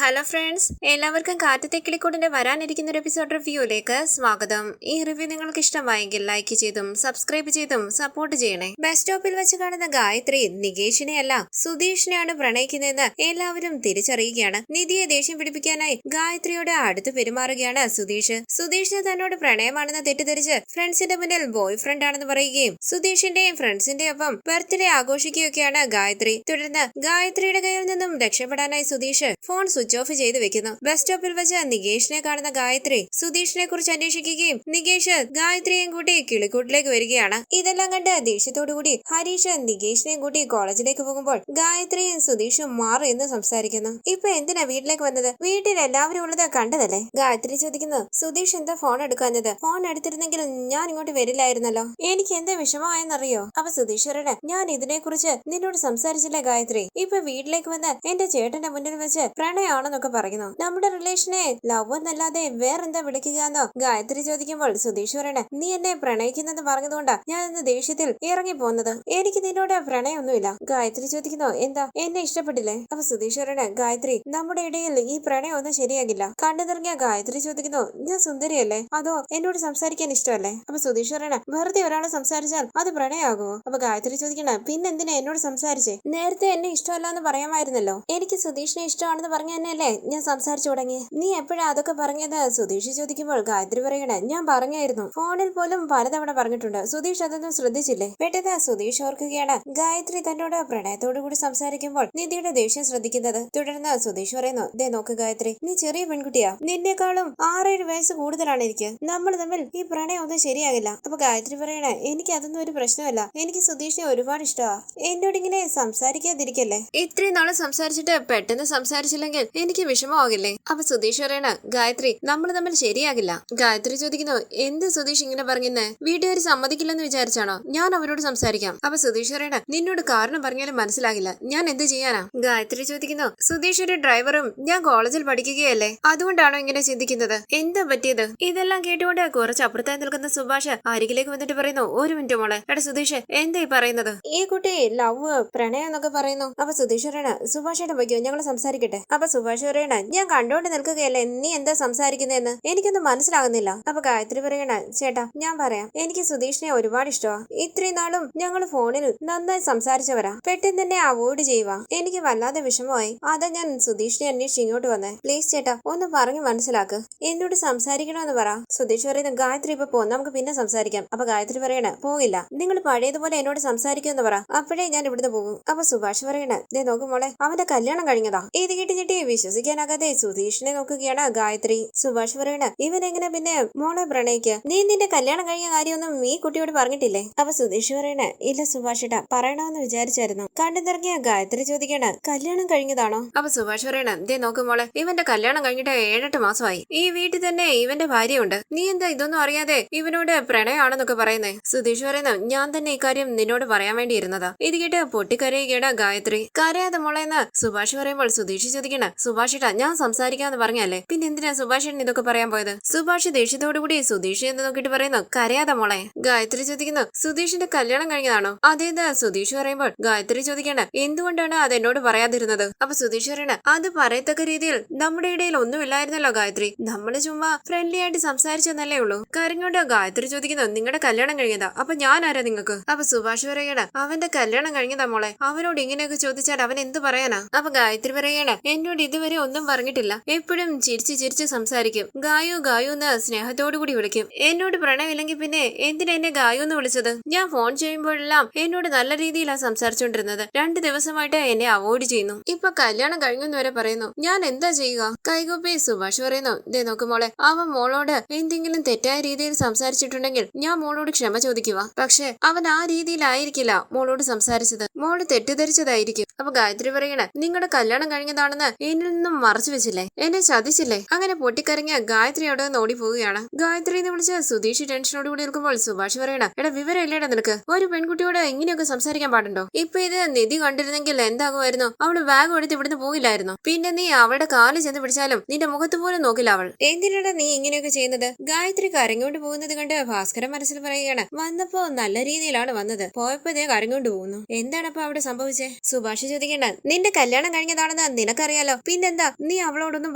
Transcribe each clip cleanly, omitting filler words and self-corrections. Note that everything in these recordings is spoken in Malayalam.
ഹലോ ഫ്രണ്ട്സ്, എല്ലാവർക്കും കാറ്റത്തെ കിളിക്കൂടിന്റെ വരാനിരിക്കുന്ന ഒരു എപ്പിസോഡ് റിവ്യൂയിലേക്ക് സ്വാഗതം. ഈ റിവ്യൂ നിങ്ങൾക്ക് ഇഷ്ടമായെങ്കിൽ ലൈക്ക് ചെയ്തും സബ്സ്ക്രൈബ് ചെയ്തും സപ്പോർട്ട് ചെയ്യണേ. ബസ് സ്റ്റോപ്പിൽ വെച്ച് കാണുന്ന ഗായത്രി നികേഷിനെ അല്ല സുധീഷിനെയാണ് പ്രണയിക്കുന്നതെന്ന് എല്ലാവരും തിരിച്ചറിയുകയാണ്. നിധിയെ ദേഷ്യം പിടിപ്പിക്കാനായി ഗായത്രിയോട് അടുത്ത് പെരുമാറുകയാണ് സുധീഷിന് തന്നോട് പ്രണയമാണെന്ന് തെറ്റിദ്ധരിച്ച് ഫ്രണ്ട്സിന്റെ മുന്നിൽ ബോയ് ഫ്രണ്ട് ആണെന്ന് പറയുകയും സുധീഷിന്റെയും ഫ്രണ്ട്സിന്റെയും ഒപ്പം ബർത്ത്ഡേ ആഘോഷിക്കുകയൊക്കെയാണ് ഗായത്രി. തുടർന്ന് ഗായത്രിയുടെ കയ്യിൽ നിന്നും രക്ഷപ്പെടാനായി സുധീഷ് ഫോൺ സ്വിച്ച് ഓഫ് ചെയ്ത് വെക്കുന്നു. ബസ് സ്റ്റോപ്പിൽ വെച്ച് നികേഷിനെ കാണുന്ന ഗായത്രി സുധീഷിനെ കുറിച്ച് അന്വേഷിക്കുകയും നികേഷ് ഗായത്രിയെയും കൂട്ടി കിളിക്കൂട്ടിലേക്ക് വരികയാണ്. ഇതെല്ലാം കണ്ട് ദേഷ്യത്തോടുകൂടി ഹരീഷ് നികേഷിനെയും കൂട്ടി കോളേജിലേക്ക് പോകുമ്പോൾ ഗായത്രിയും സുധീഷും മാറി എന്ന് സംസാരിക്കുന്നു. ഇപ്പൊ എന്തിനാ വീട്ടിലേക്ക് വന്നത്? വീട്ടിൽ എല്ലാവരും ഉള്ളത് കണ്ടതല്ലേ? ഗായത്രി ചോദിക്കുന്നു. സുധീഷ് എന്താ ഫോൺ എടുക്കാഞ്ഞത്? ഫോൺ എടുത്തിരുന്നെങ്കിൽ ഞാൻ ഇങ്ങോട്ട് വരില്ലായിരുന്നല്ലോ. എനിക്ക് എന്താ വിഷമമായെന്നറിയോ? അപ്പൊ സുധീഷ് പറയണേ, ഞാൻ ഇതിനെ കുറിച്ച് നിന്നോട് സംസാരിച്ചില്ലേ ഗായത്രി? ഇപ്പൊ വീട്ടിലേക്ക് വന്ന് എന്റെ ചേട്ടന്റെ മുന്നിൽ വെച്ച് പ്രണയാണെന്നൊക്കെ പറയുന്നു. നമ്മുടെ റിലേഷനെ ലവ് എന്നല്ലാതെ വേറെന്താ വിളിക്കുക എന്നോ ഗായത്രി ചോദിക്കുമ്പോൾ സുധീഷ് പറയണേ, നീ എന്നെ പ്രണയിക്കുന്നെന്ന് പറഞ്ഞതുകൊണ്ടാ ഞാൻ ഇന്ന് ദേഷ്യത്തിൽ ഇറങ്ങി പോകുന്നത്. എനിക്ക് നിന്നോട് പ്രണയമൊന്നുമില്ല. ഗായത്രി ചോദിക്കുന്നു, എന്താ എന്നെ ഇഷ്ടപ്പെട്ടില്ലേ? അപ്പൊ സുധീഷ് പറയണേ, ഗായത്രി നമ്മുടെ ഇടയിൽ ഈ പ്രണയം ഒന്നും ശരിയാകില്ല. കണ്ടു നിറങ്ങിയ ഗായത്രി ചോദിക്കുന്നു, ഞാൻ സുന്ദരിയല്ലേ? അതോ എന്നോട് സംസാരിക്കാൻ ഇഷ്ടമല്ലേ? അപ്പൊ സുധീഷ് പറയണേ, വെറുതെ ഒരാളെ സംസാരിച്ചാൽ അത് പ്രണയമാകുമോ? അപ്പൊ ഗായത്രി ചോദിക്കണേ, പിന്നെന്തിനാ എന്നോട് സംസാരിച്ചേ? നേരത്തെ എന്നെ ഇഷ്ടമല്ല എന്ന് പറയാമായിരുന്നല്ലോ. എനിക്ക് സുധീഷിനെ ഇഷ്ടമാണെന്ന് പറഞ്ഞ തന്നെയല്ലേ ഞാൻ സംസാരിച്ചു തുടങ്ങി. നീ എപ്പോഴാ അതൊക്കെ പറഞ്ഞത്? സുധീഷ് ചോദിക്കുമ്പോൾ ഗായത്രി പറയണേ, ഞാൻ പറഞ്ഞായിരുന്നു, ഫോണിൽ പോലും പലതവണ പറഞ്ഞിട്ടുണ്ട്. സുധീഷ് അതൊന്നും ശ്രദ്ധിച്ചില്ലേ? പെട്ടെന്ന് സുധീഷ് ഓർക്കുകയാണ് ഗായത്രി തന്നോട് പ്രണയത്തോടു കൂടി സംസാരിക്കുമ്പോൾ നിധിയുടെ ദേഷ്യം ശ്രദ്ധിക്കുന്നത്. തുടർന്ന് സുധീഷ് പറയുന്നു, ദേ നോക്ക് ഗായത്രി, നീ ചെറിയ പെൺകുട്ടിയാ. നിന്നേക്കാളും 6-7 വയസ്സ് കൂടുതലാണ് എനിക്ക്. നമ്മൾ തമ്മിൽ ഈ പ്രണയം ഒന്നും ശരിയാകില്ല. അപ്പൊ ഗായത്രി പറയണേ, എനിക്ക് അതൊന്നും ഒരു പ്രശ്നമല്ല. എനിക്ക് സുധീഷിനെ ഒരുപാട് ഇഷ്ടമാ. എന്നോട് ഇങ്ങനെ സംസാരിക്കാതിരിക്കല്ലേ. ഇത്രയും നാളെ സംസാരിച്ചിട്ട് പെട്ടെന്ന് സംസാരിച്ചില്ലെങ്കിൽ എനിക്ക് വിഷമമാകില്ലേ? അപ്പൊ സുധീഷ് പറയണ, ഗായത്രി നമ്മൾ തമ്മിൽ ശരിയാകില്ല. ഗായത്രി ചോദിക്കുന്നു, എന്ത് സുധീഷ് ഇങ്ങനെ പറഞ്ഞെന്ന്? വീട്ടുകാർ സമ്മതിക്കില്ലെന്ന് വിചാരിച്ചാണോ? ഞാൻ അവരോട് സംസാരിക്കാം. അപ്പൊ സുധീഷ് പറയണ, നിന്നോട് കാരണം പറഞ്ഞാലും മനസ്സിലാകില്ല. ഞാൻ എന്ത് ചെയ്യാനാ? ഗായത്രി ചോദിക്കുന്നു, സുധീഷ് ഒരു ഡ്രൈവറും ഞാൻ കോളേജിൽ പഠിക്കുകയല്ലേ, അതുകൊണ്ടാണോ ഇങ്ങനെ ചിന്തിക്കുന്നത്? എന്താ പറ്റിയത്? ഇതെല്ലാം കേട്ടുകൊണ്ട് കുറച്ച് അപ്പുറത്തായി നിൽക്കുന്ന സുഭാഷ് അരികിലേക്ക് വന്നിട്ട് പറയുന്നു, ഒരു മിനിറ്റ് മോളെ. എടാ സുധീഷ്, എന്താ ഈ പറയുന്നത്? ഈ കുട്ടി ലവ് പ്രണയം എന്നൊക്കെ പറയുന്നു. അപ്പൊ സുധീഷ് പറയണ, സുഭാഷയുടെ വയ്ക്കോ, ഞങ്ങൾ സംസാരിക്കട്ടെ. അപ്പൊ സുഭാഷ് പറയണ, ഞാൻ കണ്ടോണ്ട് നിൽക്കുകയല്ലേ, നീ എന്താ സംസാരിക്കുന്നതെന്ന് എനിക്കൊന്നും മനസ്സിലാകുന്നില്ല. അപ്പൊ ഗായത്രി പറയണ, ചേട്ടാ ഞാൻ പറയാം, എനിക്ക് സുധീഷിനെ ഒരുപാട് ഇഷ്ടമാ. ഇത്രയും നാളും ഞങ്ങൾ ഫോണിൽ നന്നായി സംസാരിച്ചവരാ. പെട്ടെന്ന് തന്നെ അവോയ്ഡ് ചെയ്യുക എനിക്ക് വല്ലാതെ വിഷമമായി. അതാ ഞാൻ സുധീഷിനെ അന്വേഷിച്ച് ഇങ്ങോട്ട് വന്നേ. പ്ലീസ് ചേട്ടാ ഒന്ന് പറഞ്ഞു മനസ്സിലാക്ക്. എന്നോട് സംസാരിക്കണമെന്ന് പറ. സുധീഷ് പറയുന്നു, ഗായത്രി ഇപ്പൊ പോ, നമുക്ക് പിന്നെ സംസാരിക്കാം. അപ്പൊ ഗായത്രി പറയണ, പോകില്ല, നിങ്ങൾ പഴയതുപോലെ എന്നോട് സംസാരിക്കുമെന്ന് പറ, അപ്പോഴേ ഞാൻ ഇവിടുന്ന് പോകും. അപ്പൊ സുഭാഷ് പറയണ, ദേ നോക്കും മോളെ, അവന്റെ കല്യാണം കഴിഞ്ഞതാ. ഇത് കേട്ടി വിശ്വസിക്കാനാകാതെ സുധീഷിനെ നോക്കുകയാണ് ഗായത്രി. സുഭാഷ് പറയണ, ഇവൻ എങ്ങനെ പിന്നെ മോളെ പ്രണയിക്കുക? നീ നിന്റെ കല്യാണം കഴിഞ്ഞ കാര്യമൊന്നും ഈ കുട്ടിയോട് പറഞ്ഞിട്ടില്ലേ? അപ്പൊ സുധീഷ് പറയണ, ഇല്ല സുഭാഷേട്ടാ, പറയണമെന്ന് വിചാരിച്ചായിരുന്നു. കണ്ടു നിറങ്ങിയ ഗായത്രി ചോദിക്കണ, കല്യാണം കഴിഞ്ഞതാണോ? അപ്പൊ സുഭാഷ് പറയണ, ദേ നോക്കും മോളെ, ഇവന്റെ കല്യാണം കഴിഞ്ഞിട്ട് 7-8 മാസമായി. ഈ വീട്ടിൽ തന്നെ ഇവന്റെ ഭാര്യയുണ്ട്. നീ എന്താ ഇതൊന്നും അറിയാതെ ഇവനോട് പ്രണയമാണെന്നൊക്കെ പറയുന്നേ? സുധീഷ് പറയുന്നു, ഞാൻ തന്നെ ഇക്കാര്യം നിന്നോട് പറയാൻ വേണ്ടി ഇരുന്നതാ. ഇത് കേട്ട് പൊട്ടിക്കരയുകയാണ് ഗായത്രി. കരയാതെ മോളെന്ന് സുഭാഷ് പറയുമ്പോൾ സുധീഷ് ചോദിക്കണ, സുഭാഷേട്ടാ ഞാൻ സംസാരിക്കാന്ന് പറഞ്ഞല്ലേ, പിന്നെ എന്തിനാ സുഭാഷേട്ടൻ ഇതൊക്കെ പറയാൻ പോയത്? സുഭാഷ് ദേഷ്യത്തോടുകൂടി സുധീഷ് എന്ന് നോക്കിട്ട് പറയുന്നു, കരയാതെ മോളെ. ഗായത്രി ചോദിക്കുന്നു, സുധീഷിന്റെ കല്യാണം കഴിഞ്ഞതാണോ? അതേന്ന് സുധീഷ് പറയുമ്പോൾ ഗായത്രി ചോദിക്കണ, എന്തുകൊണ്ടാണ് അത് എന്നോട് പറയാതിരുന്നത്? അപ്പൊ സുധീഷ് പറയണ, അത് പറയത്തക്ക രീതിയിൽ നമ്മുടെ ഇടയിൽ ഒന്നുമില്ലായിരുന്നല്ലോ ഗായത്രി, നമ്മള് ചുമ്മാ ഫ്രണ്ട്ലി ആയിട്ട് സംസാരിച്ചെന്നല്ലേ ഉള്ളൂ. കാര്യങ്ങളുടെ ഗായത്രി ചോദിക്കുന്നു, നിങ്ങളുടെ കല്യാണം കഴിഞ്ഞതാ, അപ്പൊ ഞാൻ ആരാ നിങ്ങൾക്ക്? അപ്പൊ സുഭാഷ് പറയണ, അവന്റെ കല്യാണം കഴിഞ്ഞതാ മോളെ, അവനോട് ഇങ്ങനെയൊക്കെ ചോദിച്ചാൽ അവൻ എന്ത് പറയാനാ? അപ്പൊ ഗായത്രി പറയണ, എന്നോട് ഇതുവരെ ഒന്നും പറഞ്ഞിട്ടില്ല, എപ്പോഴും ചിരിച്ച് സംസാരിക്കും. ഗായു എന്ന് സ്നേഹത്തോടു കൂടി വിളിക്കും. എന്നോട് പ്രണയമില്ലെങ്കിൽ പിന്നെ എന്തിനാ എന്നെ ഗായു എന്ന് വിളിച്ചത്? ഞാൻ ഫോൺ ചെയ്യുമ്പോഴെല്ലാം എന്നോട് നല്ല രീതിയിലാണ് സംസാരിച്ചോണ്ടിരുന്നത്. 2 ദിവസമായിട്ട് എന്നെ അവോയ്ഡ് ചെയ്യുന്നു. ഇപ്പൊ കല്യാണം കഴിഞ്ഞെന്ന് വരെ പറയുന്നു. ഞാൻ എന്താ ചെയ്യുക? കൈകൂപ്പി സുഭാഷ് പറയുന്നു, ദേ നോക്ക് മോളെ, അവൻ മോളോട് എന്തെങ്കിലും തെറ്റായ രീതിയിൽ സംസാരിച്ചിട്ടുണ്ടെങ്കിൽ ഞാൻ മോളോട് ക്ഷമ ചോദിക്കുക. പക്ഷെ അവൻ ആ രീതിയിലായിരിക്കില്ല മോളോട് സംസാരിച്ചത്. മോള് തെറ്റിദ്ധരിച്ചതായിരിക്കും. അപ്പൊ ഗായത്രി പറയണ, നിങ്ങളുടെ കല്യാണം കഴിഞ്ഞതാണെന്ന് എന്നിൽ നിന്നും മറച്ചു വെച്ചില്ലേ, എന്നെ ചതിച്ചില്ലേ? അങ്ങനെ പൊട്ടിക്കരങ്ങിയ ഗായത്രി അവിടെ നിന്ന് ഓടിപ്പോവുകയാണ്. ഗായത്രി എന്ന് വിളിച്ച് സുധീഷ് ടെൻഷനോട് കൂടി നിൽക്കുമ്പോൾ സുഭാഷ് പറയണ, എടാ വിവരം ഇല്ലേടാ നിനക്ക്? ഒരു പെൺകുട്ടിയോട് ഇങ്ങനെയൊക്കെ സംസാരിക്കാൻ പാടുണ്ടോ? ഇപ്പൊ ഇത് നിധി കണ്ടിരുന്നെങ്കിൽ എന്താകുമായിരുന്നു? അവള് ബാഗ് എടുത്ത് ഇവിടുന്ന് പോകില്ലായിരുന്നു. പിന്നെ നീ അവളുടെ കാലിൽ ചെന്ന് പിടിച്ചാലും നിന്റെ മുഖത്ത് പോലും നോക്കില്ല അവൾ. എന്തിനാണ് നീ ഇങ്ങനെയൊക്കെ ചെയ്യുന്നത്? ഗായത്രി കരങ്ങോണ്ട് പോകുന്നത് കണ്ട് ഭാസ്കരൻ മനസ്സിൽ പറയുകയാണ്, വന്നപ്പോ നല്ല രീതിയിലാണ് വന്നത്, പോയപ്പോ ഇതേ കരങ്ങോണ്ട് പോകുന്നു. എന്താണ് അപ്പൊ അവിടെ സംഭവിച്ചേ? സുഭാഷ് ചോദിക്കേണ്ട, നിന്റെ കല്യാണം കഴിഞ്ഞതാണെന്ന് നിനക്കറിയാലോ, പിന്നെന്താ നീ അവളോടൊന്നും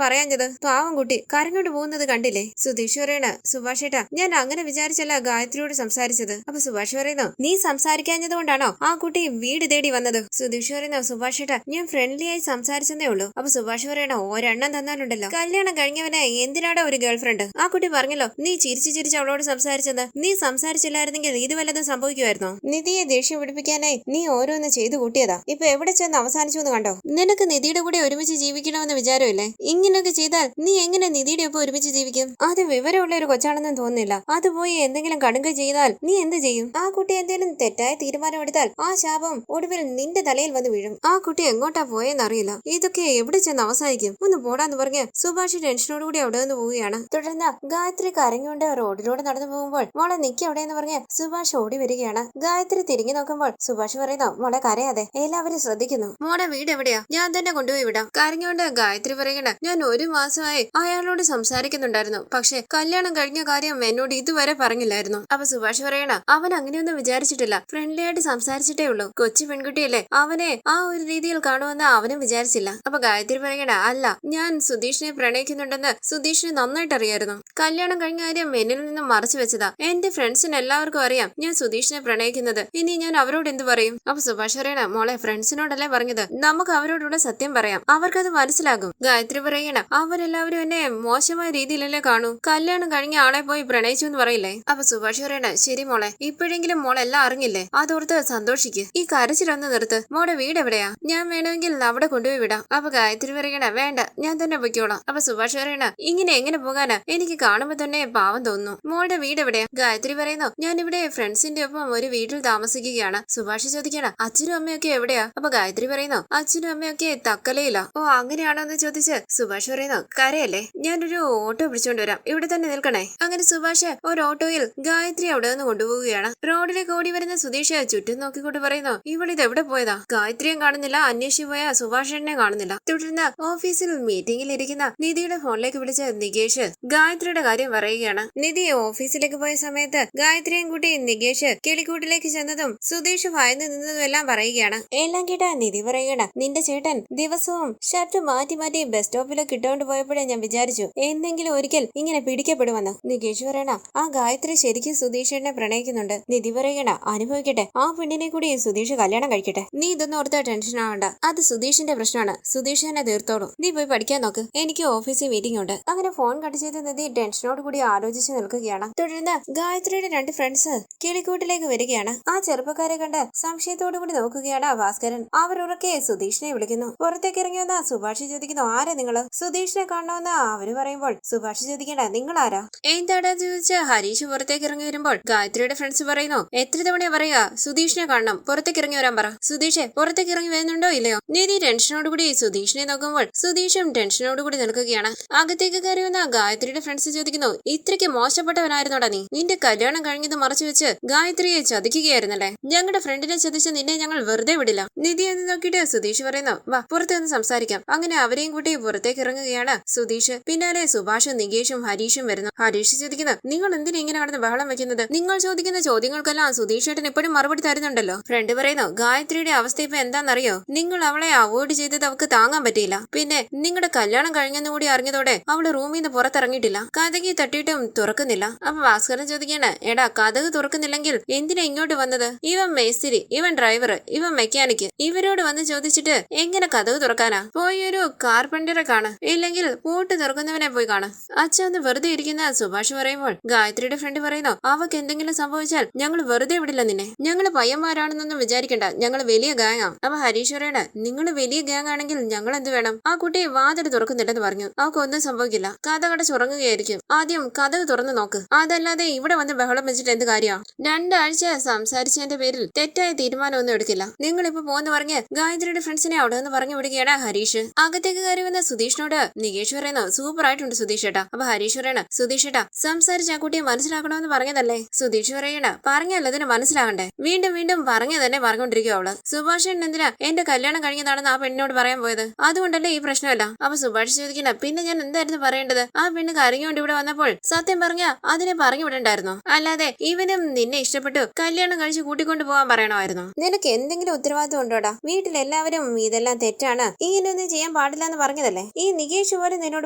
പറയാഞ്ഞത്? പാവം കുട്ടി കരഞ്ഞോണ്ട് പോകുന്നത് കണ്ടില്ലേ? സുധീഷ് പറയണ സുഭാഷ് ഏട്ടാ ഞാൻ അങ്ങനെ വിചാരിച്ചല്ല ഗായത്രിയോട് സംസാരിച്ചത്. അപ്പൊ സുഭാഷ് പറയുന്നു നീ സംസാരിക്കാഞ്ഞത് കൊണ്ടാണോ ആ കുട്ടി വീട് തേടി വന്നത്? സുധീഷ് പറയുന്നു സുഭാഷ് ഏട്ടാ ഞാൻ ഫ്രണ്ട്ലി ആയി സംസാരിച്ചതേ ഉള്ളൂ. അപ്പൊ സുഭാഷ് പറയണ ഒരെണ്ണം തന്നാലുണ്ടല്ലോ കല്യാണം കഴിഞ്ഞവനെ എന്തിനാടാ ഒരു ഗേൾ ഫ്രണ്ട്? ആ കുട്ടി പറഞ്ഞല്ലോ നീ ചിരിച്ച് അവളോട് സംസാരിച്ചത്. നീ സംസാരിച്ചില്ലായിരുന്നെങ്കിൽ ഇത് വല്ലതും സംഭവിക്കുമായിരുന്നോ? നിധിയെ ദേഷ്യം പിടിപ്പിക്കാനായി നീ ഓരോന്ന് ചെയ്തു കൂട്ടിയതാ. ഇപ്പൊ എവിടെ ചെന്ന് അവസാനിച്ചു എന്ന് കണ്ടോ? നിനക്ക് നിധിയുടെ കൂടെ ഒരുമിച്ച് ജീവിക്കണമെന്ന് വിചാരമില്ലേ? ഇങ്ങനെയൊക്കെ ചെയ്താൽ നീ എങ്ങനെ നിധിയുടെ ഒപ്പം ഒരുമിച്ച് ജീവിക്കും? അത് വിവരമുള്ള ഒരു കൊച്ചാണെന്നും തോന്നുന്നില്ല. അത് പോയി എന്തെങ്കിലും കടുങ്ക ചെയ്താൽ നീ എന്ത് ചെയ്യും? ആ കുട്ടി എന്തെങ്കിലും തെറ്റായ തീരുമാനം എടുത്താൽ ആ ശാപം ഒടുവിൽ നിന്റെ തലയിൽ വന്ന് വീഴും. ആ കുട്ടി എങ്ങോട്ടാ പോയെന്നറിയില്ല. ഇതൊക്കെ എവിടെ ചെന്ന് അവസാനിക്കും? ഒന്ന് പോടാന്ന് പറഞ്ഞ് സുഭാഷ് ടെൻഷനോടുകൂടി അവിടെ നിന്ന് പോവുകയാണ്. തുടർന്ന് ഗായത്രി കരഞ്ഞുകൊണ്ട് റോഡിലൂടെ നടന്നു പോകുമ്പോൾ മോളെ നിക്കി അവിടെ എന്ന് പറഞ്ഞ് സുഭാഷ് ഓടി വരികയാണ്. ഗായത്രി തിരിഞ്ഞു നോക്കുമ്പോൾ സുഭാഷ് പറയുന്നു മോളെ കരയാതെ, എല്ലാവരും ശ്രദ്ധിക്കുന്നു. മോളെ വീട് എവിടെയാ? ഞാൻ തന്നെ കൊണ്ടുപോയി വിടാം. കരഞ്ഞുകൊണ്ട് ഗായത്രി പറയണ ഞാൻ 1 മാസമായി അയാളോട് സംസാരിക്കുന്നുണ്ടായിരുന്നു. പക്ഷെ കല്യാണം കഴിഞ്ഞ കാര്യം എന്നോട് ഇതുവരെ പറഞ്ഞില്ലായിരുന്നു. അപ്പൊ സുഭാഷ് പറയണ അവൻ അങ്ങനെയൊന്നും വിചാരിച്ചിട്ടില്ല. ഫ്രണ്ട്ലി ആയിട്ട് സംസാരിച്ചിട്ടേ ഉള്ളൂ. കൊച്ചു പെൺകുട്ടിയല്ലേ, അവനെ ആ ഒരു രീതിയിൽ കാണുമെന്ന് അവനും വിചാരിച്ചില്ല. അപ്പൊ ഗായത്രി പറയണ അല്ല ഞാൻ സുധീഷിനെ പ്രണയിക്കുന്നുണ്ടെന്ന് സുധീഷിന് നന്നായിട്ട് അറിയായിരുന്നു. കല്യാണം കഴിഞ്ഞ കാര്യം എന്നിൽ നിന്നും മറച്ചു വെച്ചതാ. എന്റെ ഫ്രണ്ട്സിന് എല്ലാവർക്കും അറിയാം ഞാൻ സുധീഷിനെ പ്രണയിക്കുന്നത്. ഇനി ഞാൻ അവരോട് എന്ത് പറയും? അപ്പൊ സുഭാഷ് പറയണ മോളെ ഫ്രണ്ട്സിനോടല്ലേ പറഞ്ഞത്, നമുക്ക് അവരോടുള്ള സത്യം പറയാം, അവർക്കത് മനസ്സിലാകും. ഗായത്രി പറയണ അവരെല്ലാവരും എന്നെ മോശമായ രീതിയിലല്ലേ കാണൂ. കല്യാണം കഴിഞ്ഞ ആളെ പോയി പ്രണയിച്ചു എന്ന് പറയില്ലേ? അപ്പൊ സുഭാഷ് പറയണ ശരി മോളെ, ഇപ്പോഴെങ്കിലും മോളെല്ലാം അറിഞ്ഞില്ലേ, അതോർത്ത് സന്തോഷിക്ക്. ഈ കരച്ചിലൊന്ന് നിർത്ത്. മോടെ വീട് എവിടെയാ? ഞാൻ വേണമെങ്കിൽ അവിടെ കൊണ്ടുപോയി വിടാം. അപ്പൊ ഗായത്രി പറയണ വേണ്ട ഞാൻ തന്നെ പൊയ്ക്കോളാം. അപ്പൊ സുഭാഷ് പറയണ ഇങ്ങനെ എങ്ങനെ പോകാനാ? എനിക്ക് കാണുമ്പോ തന്നെ പാവം തോന്നുന്നു. മോളുടെ വീട് എവിടെയാ? ഗായത്രി പറയുന്നു ഞാൻ ഇവിടെ ഫ്രണ്ട്സിന്റെ ഒപ്പം ഒരു വീട്ടിൽ താമസിക്കുകയാണ്. സുഭാഷ് ചോദിക്കണ അച്ഛനും അമ്മയൊക്കെ എവിടെയാ? അപ്പൊ ഗായത്രി പറയുന്നു അച്ഛനും അമ്മയൊക്കെ തക്കലയില്ല. ഓ അങ്ങനെയാണോ എന്ന് ചോദിച്ച് സുഭാഷ് പറയുന്നു കരയല്ലേ, ഞാനൊരു ഓട്ടോ പിടിച്ചോണ്ട് വരാം, ഇവിടെ തന്നെ നിൽക്കണേ. അങ്ങനെ സുഭാഷ് ഒരു ഓട്ടോയിൽ ഗായത്രി അവിടെ നിന്ന് കൊണ്ടുപോവുകയാണ്. റോഡിലേക്ക് ഓടി വരുന്ന സുധീഷ് ചുറ്റും നോക്കിക്കൊണ്ട് പറയുന്നു ഇവളിത് എവിടെ പോയതാ? ഗായത്രിയും കാണുന്നില്ല, അന്വേഷിച്ചു പോയ സുഭാഷിനെ കാണുന്നില്ല. തുടർന്ന് ഓഫീസിൽ മീറ്റിംഗിൽ ഇരിക്കുന്ന നിധിയുടെ ഫോണിലേക്ക് വിളിച്ച് നികേഷ് ഗായത്രിയുടെ കാര്യം പറയുകയാണ്. നിധി ഓഫീസിലേക്ക് പോയ സമയത്ത് ഗായത്രിയും കൂട്ടി നികേഷ് കിളിക്കൂട്ടിലേക്ക് ചെന്നതും സുധീഷ് ഭയന്ന് നിന്നതും എല്ലാം പറയുകയാണ്. എല്ലാം കേട്ട നിധി പറയുകയാണ് നിന്റെ ചേട്ടൻ ദിവസവും ഷർട്ട് മാറ്റി മാറ്റി ബസ് സ്റ്റോപ്പിലേക്ക് ഇട്ടുകൊണ്ട് പോയപ്പോഴേ ഞാൻ വിചാരിച്ചു എന്തെങ്കിലും ഒരിക്കൽ ഇങ്ങനെ പിടിക്കപ്പെടുമെന്ന്. നികേഷ് പറയണ ആ ഗായത്രി ശരിക്കും സുധീഷിനെ പ്രണയിക്കുന്നുണ്ട്. നിധി പറയണ അനുഭവിക്കട്ടെ, ആ പെണ്ണിനെ കൂടി സുധീഷ് കല്യാണം കഴിക്കട്ടെ. നീ ഇതൊന്നും ഓർത്ത ടെൻഷൻ ആവണ്ട, അത് സുധീഷിന്റെ പ്രശ്നമാണ്, സുധീഷ് തന്നെ തീർത്തോളൂ. നീ പോയി പഠിക്കാൻ നോക്ക്, എനിക്ക് ഓഫീസിൽ മീറ്റിംഗ് ഉണ്ട്. അങ്ങനെ ഫോൺ കട്ട് ചെയ്ത് നിധി ടെൻഷനോട് കൂടി ആലോചിച്ച് നിൽക്കുകയാണ്. തുടർന്ന് ഗായത്രിയുടെ 2 ഫ്രണ്ട്സ് കിളിക്കൂട്ടിലേക്ക് വരികയാണ്. ആ ചെറുപ്പക്കാരെ കണ്ട് സംശയത്തോടു കൂടി നോക്കുകയാണ് ഭാസ്കരൻ. അവർ ഉറക്കെ സുധീഷിനെ വിളിക്കുന്നു. പുറത്തേക്ക് ഇറങ്ങി വന്ന സുഭാഷ് ചോദിക്കുന്നു ആരാ നിങ്ങള്? സുധീഷിനെ കാണണമെന്ന് അവര് പറയുമ്പോൾ സുഭാഷ് ചോദിക്കണ്ട നിങ്ങൾ ആരാ? എന്താടാ ചോദിച്ച ഹരീഷ് പുറത്തേക്ക് ഇറങ്ങി വരുമ്പോൾ ഗായത്രിയുടെ ഫ്രണ്ട്സ് പറയുന്നു എത്ര തവണയാ പറയാ സുധീഷിനെ കാണണം, പുറത്തേക്ക് ഇറങ്ങി വരാൻ പറ. സുധീഷെ പുറത്തേക്ക് ഇറങ്ങി വരുന്നുണ്ടോ ഇല്ലയോ? നിധി ടെൻഷനോടുകൂടി സുധീഷിനെ നോക്കുമ്പോൾ സുധീഷും ടെൻഷനോടുകൂടി നിൽക്കുകയാണ്. അകത്തേക്ക് കയറി വന്ന ഗായത്രിയുടെ ഫ്രണ്ട്സ് ചോദിക്കുന്നു ഇത്രയ്ക്ക് മോശപ്പെട്ടവനായിരുന്നോടാ നീ? നിന്റെ കല്യാണം കഴിഞ്ഞത് മറച്ചു വെച്ച് ഗായത്രിയെ ചതിക്കുകയായിരുന്നല്ലേ? ഞങ്ങളുടെ ഫ്രണ്ടിനെ ചതിച്ച് നിന്നെ ഞങ്ങൾ വെറുതെ വിടില്ല. നിധി എന്ന് നോക്കിയിട്ട് സുധീഷ് പറയുന്നു വാ പുറത്ത് നിന്ന് സംസാരിക്കാം. അങ്ങനെ അവരെയും കൂട്ടി പുറത്തേക്ക് ഇറങ്ങുകയാണ് സുധീഷ്. പിന്നാലെ സുഭാഷും നികേഷും ഹരീഷും വരുന്നു. ഹരീഷ് ചോദിക്കുന്നു നിങ്ങൾ എന്തിനാ ഇങ്ങനെ കടന്ന് ബഹളം വെക്കുന്നത്? നിങ്ങൾ ചോദിക്കുന്ന ചോദ്യങ്ങൾക്കെല്ലാം സുധീഷ് ഏട്ടൻ എപ്പോഴും മറുപടി തരുന്നുണ്ടല്ലോ. ഫ്രണ്ട് പറയുന്നു ഗായത്രിയുടെ അവസ്ഥ ഇപ്പൊ എന്താണെന്നറിയോ? നിങ്ങൾ അവളെ അവോയ്ഡ് ചെയ്തത് അവൾക്ക് താങ്ങാൻ പറ്റിയില്ല. പിന്നെ നിങ്ങളുടെ കല്യാണം കഴിഞ്ഞെന്ന് കൂടി അറിഞ്ഞതോടെ അവള് റൂമിൽ നിന്ന് പുറത്തിറങ്ങിയിട്ടില്ല. കഥകി തട്ടിയിട്ടും തുറക്കുന്നില്ല. അപ്പൊ ഭാസ്കരൻ ചോദിക്കാണ് എടാ കഥക് തുറക്കുന്നില്ലെങ്കിൽ എന്തിനാ ഇങ്ങോട്ട് വന്നത്? ഇവൻ മേസ്തിരി, ഇവൻ ഡ്രൈവർ, ഇവൻ മെക്കാനിക്, ഇവരോട് വന്ന് ചോദിച്ചിട്ട് എങ്ങനെ കഥക് തുറക്കാനാ? പോയി ഒരു കാർപ്പന്ററെ കാണ്, ഇല്ലെങ്കിൽ പൂട്ട് തുറക്കുന്നവനെ പോയി കാണ്. അച്ഛൻ ഒന്ന് വെറുതെ ഇരിക്കുന്ന സുഭാഷ് പറയുമ്പോൾ ഗായത്രിയുടെ ഫ്രണ്ട് പറയുന്നു അവക്ക് എന്തെങ്കിലും സംഭവിച്ചാൽ ഞങ്ങൾ വെറുതെ വിടില്ല നിന്നെ. ഞങ്ങള് പയ്യന്മാരാണെന്നൊന്നും വിചാരിക്കണ്ട, ഞങ്ങൾ വലിയ ഗാങ്ങാ. അപ്പൊ ഹരീഷ് പറയണ നിങ്ങൾ വലിയ ഗാങ് ആണെങ്കിൽ ഞങ്ങൾ എന്ത് വേണം? ആ കുട്ടി വാതിൽ തുറക്കുന്നില്ലെന്ന് പറഞ്ഞു, അവക്കൊന്നും സംഭവിക്കില്ല, കഥ കടച്ചുറങ്ങുകയായിരിക്കും. ആദ്യം കഥക് തുറന്നു നോക്ക്, അതല്ലാതെ ഇവിടെ വന്ന് ബഹളം വെച്ചിട്ട് എന്ത് കാര്യ? 2 ആഴ്ച സംസാരിച്ചതിന്റെ പേരിൽ തെറ്റായ തീരുമാനമൊന്നും എടുക്കില്ല. നിങ്ങൾ ഇപ്പൊ പോന്ന് പറഞ്ഞ് ഗായത്രിയുടെ ഫ്രണ്ട്സിനെ അവിടെ നിന്ന് പറഞ്ഞു വിടുകയാണ് ഹരീഷ്. അകത്തേക്ക് കയറി വന്ന സുധീഷിനോട് നികേഷ് പറയുന്നു സൂപ്പർ ആയിട്ടുണ്ട് സുധീഷ് ഏട്ടാ. അപ്പൊ ഹരീഷ് പറയണ സുധീഷ് ഏട്ടാ സംസാരിച്ച ആ കുട്ടിയെ മനസ്സിലാക്കണമെന്ന് പറഞ്ഞതല്ലേ? സുധീഷ് പറയണ പറഞ്ഞല്ലോ അതിന് മനസ്സിലാകണ്ടേ, വീണ്ടും വീണ്ടും പറഞ്ഞു തന്നെ പറഞ്ഞുകൊണ്ടിരിക്കുക അവള്. സുഭാഷൻ എന്തിനാ എന്റെ കല്യാണം കഴിഞ്ഞതാണെന്ന് ആ പെണ്ണിനോട് പറയാൻ പോയത്? അതുകൊണ്ടല്ലേ ഈ പ്രശ്നമല്ല. അപ്പൊ സുഭാഷ് ചോദിക്കണ പിന്നെ ഞാൻ എന്തായിരുന്നു പറയേണ്ടത്? ആ പെണ്ണ് കരഞ്ഞുകൊണ്ട് ഇവിടെ വന്നപ്പോൾ സത്യം പറഞ്ഞ അതിനെ പറഞ്ഞു വിടണ്ടായിരുന്നോ? അല്ലാതെ ഇവനും നിന്നെ ഇഷ്ടപ്പെട്ടു കല്യാണം കഴിച്ച് കൂട്ടിക്കൊണ്ട് പോകാൻ പറയണമായിരുന്നു? നിനക്ക് എന്തെങ്കിലും ഉത്തരവാദിത്വം ഉണ്ടോടാ? വീട്ടിലെല്ലാവരും ഇതെല്ലാം തെറ്റാണ്, ഇങ്ങനെയൊന്നും ചെയ്യാൻ ചെയ്യാൻ പാടില്ല എന്ന് പറഞ്ഞതല്ലേ? ഈ നികേഷ് പോലും നിന്നോട്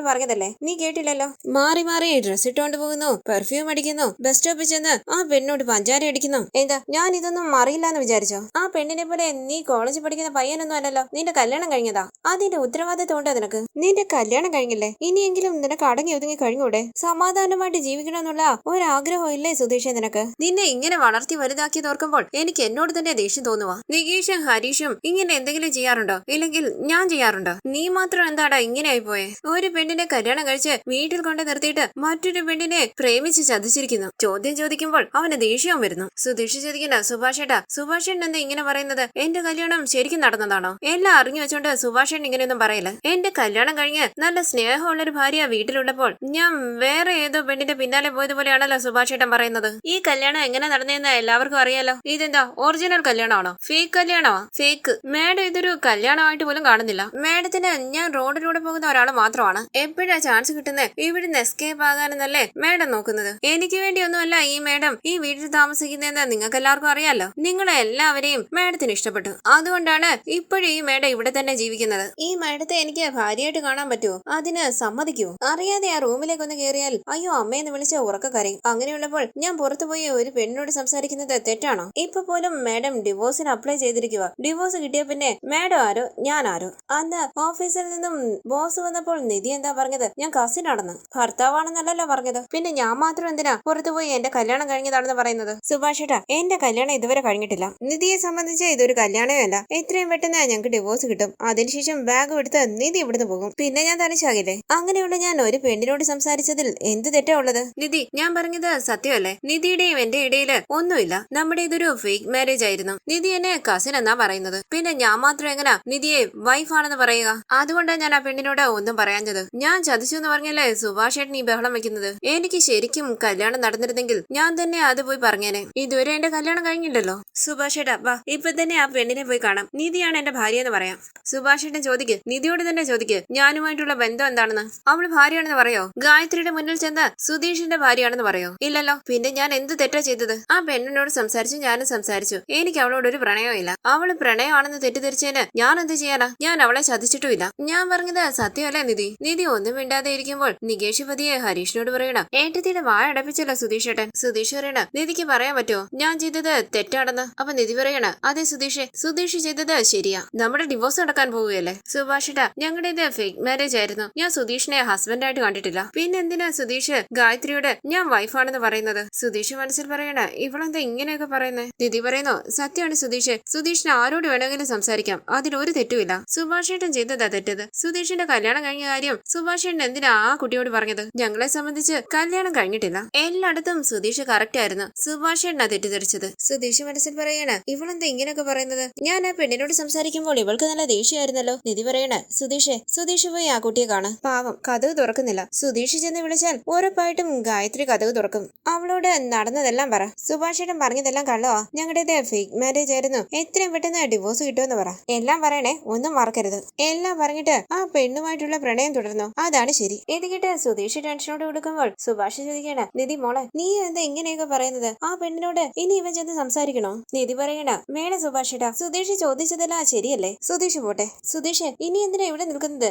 പറഞ്ഞതല്ലേ? നീ കേട്ടില്ലല്ലോ. മാറി മാറി ഡ്രസ് ഇട്ടോണ്ട് പോകുന്നു, പെർഫ്യൂം അടിക്കുന്നു, ബസ് സ്റ്റോപ്പിൽ ചെന്ന് ആ പെണ്ണോട് പഞ്ചാര അടിക്കുന്നു. എന്താ ഞാൻ ഇതൊന്നും അറിയില്ല എന്ന് വിചാരിച്ചോ? ആ പെണ്ണിനെ പോലെ നീ കോളേജിൽ പഠിക്കുന്ന പയ്യനൊന്നും അല്ലല്ലോ. നിന്റെ കല്യാണം കഴിഞ്ഞതാ. അതിന്റെ ഉത്തരവാദിത്വം ഉണ്ടോ നിനക്ക്? നിന്റെ കല്യാണം കഴിഞ്ഞില്ലേ? ഇനിയെങ്കിലും നിനക്ക് അടങ്ങി ഒതുങ്ങി കഴിഞ്ഞൂടെ? സമാധാനമായിട്ട് ജീവിക്കണമെന്നുള്ള ഒരാഗ്രഹം ഇല്ലേ സുധീഷെ നിനക്ക്? നിന്നെ ഇങ്ങനെ വളർത്തി വലുതാക്കിയത് ഓർക്കുമ്പോൾ എനിക്ക് എന്നോട് തന്നെ ദേഷ്യം തോന്നുവാ. നികേഷും ഹരീഷും ഇങ്ങനെ എന്തെങ്കിലും ചെയ്യാറുണ്ടോ? ഇല്ലെങ്കിൽ ഞാൻ ചെയ്യാറുണ്ടോ? നീ മാത്രം എന്താടാ ഇങ്ങനെ ആയിപ്പോയെ? ഒരു പെണ്ണിനെ കല്യാണം കഴിച്ച് വീട്ടിൽ കൊണ്ട് നിർത്തിയിട്ട് മറ്റൊരു പെണ്ണിനെ പ്രേമിച്ച് ചതിച്ചിരിക്കുന്നു. ചോദ്യം ചോദിക്കുമ്പോൾ അവന് ദേഷ്യവും വരുന്നു. സുധീഷ് ചോദിക്കണ്ട സുഭാഷേട്ടാ, സുഭാഷേട്ടൻ എന്താ ഇങ്ങനെ പറയുന്നത്? എന്റെ കല്യാണം ശരിക്കും നടന്നതാണോ? എല്ലാം അറിഞ്ഞു വെച്ചോണ്ട് സുഭാഷേട്ടൻ ഇങ്ങനെയൊന്നും പറയില്ല. എന്റെ കല്യാണം കഴിഞ്ഞ് നല്ല സ്നേഹമുള്ളൊരു ഭാര്യ വീട്ടിലുള്ളപ്പോൾ ഞാൻ വേറെ ഏതോ പെണ്ണിന്റെ പിന്നാലെ പോയതുപോലെയാണല്ലോ സുഭാഷേട്ടൻ പറയുന്നത്. ഈ കല്യാണം എങ്ങനെ നടന്നതെന്ന് എല്ലാവർക്കും അറിയാലോ. ഇതെന്താ ഒറിജിനൽ കല്യാണമാണോ? ഫേക്ക് കല്യാണമാ? ഫേക്ക്. മേഡം ഇതൊരു കല്യാണമായിട്ട് പോലും കാണുന്നില്ല. മേഡത്തിന് ഞാൻ റോഡിലൂടെ പോകുന്ന ഒരാൾ മാത്രമാണ്. എപ്പോഴാ ചാൻസ് കിട്ടുന്നത് ഇവിടുന്ന് എസ്കേപ്പ് ആകാനെന്നല്ലേ മേഡം നോക്കുന്നത്? എനിക്ക് വേണ്ടിയൊന്നുമല്ല ഈ മേഡം ഈ വീട്ടിൽ താമസിക്കുന്നതെന്ന് നിങ്ങൾക്ക് എല്ലാവർക്കും അറിയാലോ. നിങ്ങളെ എല്ലാവരെയും മേഡത്തിന് ഇഷ്ടപ്പെട്ടു. അതുകൊണ്ടാണ് ഇപ്പോഴും ഈ മേഡം ഇവിടെ തന്നെ ജീവിക്കുന്നത്. ഈ മേഡത്തെ എനിക്ക് ഭാര്യയായിട്ട് കാണാൻ പറ്റുമോ? അതിന് സമ്മതിക്കുമോ? അറിയാതെ ആ റൂമിലേക്ക് ഒന്ന് കയറിയാൽ അയ്യോ അമ്മയെന്ന് വിളിച്ച ഉറക്കക്കരയും. അങ്ങനെയുള്ളപ്പോൾ ഞാൻ പുറത്തുപോയി ഒരു പെണ്ണിനോട് സംസാരിക്കുന്നത് തെറ്റാണോ? ഇപ്പൊ പോലും മേഡം ഡിവോഴ്സിന് അപ്ലൈ ചെയ്തിരിക്കുക. ഡിവോഴ്സ് കിട്ടിയ പിന്നെ മേഡം ആരോ ഞാൻ ആരോ. അന്ന് ഓഫീസിൽ നിന്നും ബോസ് വന്നപ്പോൾ നിധി എന്താ പറഞ്ഞത്? ഞാൻ കസിനാണെന്ന്. ഭർത്താവാണെന്നല്ലല്ലോ പറഞ്ഞത്. പിന്നെ ഞാൻ മാത്രം എന്തിനാ പുറത്തുപോയി എന്റെ കല്യാണം കഴിഞ്ഞതാണെന്ന് പറയുന്നത്? സുഭാഷേട്ടാ എന്റെ കല്യാണം ഇതുവരെ കഴിഞ്ഞിട്ടില്ല. നിധിയെ സംബന്ധിച്ച് ഇതൊരു കല്യാണമേ അല്ല. എത്രയും പെട്ടെന്ന് ഞങ്ങൾക്ക് ഡിവോഴ്സ് കിട്ടും. അതിനുശേഷം ബാഗ് എടുത്ത് നിധി ഇവിടുന്ന് പോകും. പിന്നെ ഞാൻ തനിച്ചാകില്ലേ? അങ്ങനെയുള്ള ഞാൻ ഒരു പെണ്ണിനോട് സംസാരിച്ചതിൽ എന്ത് തെറ്റാ ഉള്ളത്? നിധി ഞാൻ പറഞ്ഞത് സത്യമല്ലേ? നിധിയുടെയും എന്റെ ഇടയിൽ ഒന്നുമില്ല. നമ്മുടെ ഇതൊരു ഫേക്ക് മാരേജ് ആയിരുന്നു. നിധി എന്നെ കസിൻ എന്നാ പറയുന്നത്. പിന്നെ ഞാൻ മാത്രം എങ്ങനാ നിധിയെ വൈഫാണെന്ന് പറയുക? അതുകൊണ്ടാണ് ഞാൻ ആ പെണ്ണിനോട് ഒന്നും പറയാഞ്ഞത്. ഞാൻ ചതിച്ചു എന്ന് പറഞ്ഞല്ലേ സുഭാഷേട്ടൻ ഈ ബഹളം വെക്കുന്നത്? എനിക്ക് ശരിക്കും കല്യാണം നടന്നിരുന്നെങ്കിൽ ഞാൻ തന്നെ അത് പോയി പറഞ്ഞേനെ. ഇതുവരെ എന്റെ കല്യാണം കഴിഞ്ഞില്ലല്ലോ. സുഭാഷേട്ടാ വാ ഇപ്പൊ തന്നെ ആ പെണ്ണിനെ പോയി കാണാം. നിധിയാണ് എന്റെ ഭാര്യ എന്ന് പറയാം. സുഭാഷേട്ടൻ ചോദിക്ക്, നിധിയോട് തന്നെ ചോദിക്ക് ഞാനുമായിട്ടുള്ള ബന്ധം എന്താണെന്ന്. അവള് ഭാര്യയാണെന്ന് പറയോ? ഗായത്രിയുടെ മുന്നിൽ ചെന്ന് സുധീഷിന്റെ ഭാര്യയാണെന്ന് പറയോ? ഇല്ലല്ലോ. പിന്നെ ഞാൻ എന്ത് തെറ്റാ ചെയ്തത്? ആ പെണ്ണിനോട് സംസാരിച്ചു, ഞാനും സംസാരിച്ചു. എനിക്ക് അവളോട് ഒരു പ്രണയവും ഇല്ല. അവള് പ്രണയമാണെന്ന് തെറ്റിദ്ധരിച്ചതിന് ഞാൻ എന്ത് ചെയ്യാനാ? ഞാൻ അവളെ ചതിച്ചിട്ടുമില്ല. ഞാൻ പറഞ്ഞത് സത്യമല്ലേ നിധി? നിധി ഒന്നും മിണ്ടാതെ ഇരിക്കുമ്പോൾ നികേഷ് പതിയെ ഹരീഷിനോട് പറയണം, ഏട്ടത്തിയുടെ വായ അടപ്പിച്ചല്ലോ സുധീഷേട്ടൻ. സുധീഷ് പറയണ, നിധിക്ക് പറയാൻ പറ്റുമോ ഞാൻ ചെയ്തത് തെറ്റാണെന്ന്? അപ്പൊ നിധി പറയണ, അതെ സുധീഷ് ചെയ്തത് ശരിയാ. നമ്മുടെ ഡിവോഴ്സ് നടക്കാൻ പോവുകയല്ലേ? സുഭാഷിട്ട ഞങ്ങളുടേത് ഫേക്ക് മാരേജ് ആയിരുന്നു. ഞാൻ സുധീഷിനെ ഹസ്ബൻഡായിട്ട് കണ്ടിട്ടില്ല. പിന്നെ എന്തിനാ സുധീഷ് ഗായത്രിയോട് ഞാൻ വൈഫാണെന്ന് പറയുന്നത്? സുധീഷ് മനസ്സിൽ പറയണ, ഇവളെന്താ ഇങ്ങനെയൊക്കെ പറയുന്നത്? നിധി പറയുന്നു, സത്യമാണ് സുധീഷിന് ആരോട് വേണമെങ്കിലും സംസാരിക്കാം. അതിലൊരു തെറ്റുമില്ല. സുഭാഷേട്ടൻ ചെയ്തതാ തെറ്റത്. സുധീഷിന്റെ കല്യാണം കഴിഞ്ഞ കാര്യം സുഭാഷേട്ടൻ എന്തിനാ ആ കുട്ടിയോട് പറഞ്ഞത്? ഞങ്ങളെ സംബന്ധിച്ച് കല്യാണം കഴിഞ്ഞിട്ടില്ല. എല്ലായിടത്തും സുധീഷ് കറക്റ്റ് ആയിരുന്നു. സുഭാഷേട്ടനാ തെറ്റിദ്ധരിച്ചത്. സുധീഷ് മനസ്സിൽ പറയണ, ഇവളെന്താ ഇങ്ങനെയൊക്കെ പറയുന്നത്? ഞാൻ ആ പെണ്ണിനോട് സംസാരിക്കുമ്പോൾ ഇവൾക്ക് നല്ല ദേഷ്യമായിരുന്നല്ലോ. നിധി പറയണ, സുധീഷ് പോയി ആ കുട്ടിയെ കാണാം. പാവം കതവ് തുറക്കുന്നില്ല. സുധീഷ് ചെന്ന് വിളിച്ചാൽ ഉറപ്പായിട്ടും ഗായത്രി കതവ് തുറക്കും. അവളോട് നടന്നതെല്ലാം പറ. സുഭാഷേട്ടൻ പറഞ്ഞതെല്ലാം കള്ളവാ. ഞങ്ങളുടേത് ഫേക്ക് മാരേജ് ആയിരുന്നു. എത്രയും പെട്ടെന്ന് ഡിവോഴ്സ് കിട്ടുമെന്ന് പറ. എല്ലാം പറയണേ, ഒന്നും മറക്കരുത്. എല്ലാം പറഞ്ഞിട്ട് ആ പെണ്ണുമായിട്ടുള്ള പ്രണയം തുടർന്നു. അതാണ് ശരി. ഇത് കേട്ട് സുധീഷ് ടെൻഷനോട് കൊടുക്കുമ്പോൾ സുഭാഷ് ചോദിക്കണ, നിധി മോളെ നീ എന്താ ഇങ്ങനെയൊക്കെ പറയുന്നത്? ആ പെണ്ണിനോട് ഇനി ഇവൻ ചെന്ന് സംസാരിക്കണോ? നിധി പറയണ, വേണം സുഭാഷേട്ടാ. സുധീഷ് ചോദിച്ചതെല്ലാം ശരിയല്ലേ? സുധീഷ് പോട്ടെ. സുധീഷ് ഇനി എന്തിനാ ഇവിടെ നിൽക്കുന്നത്?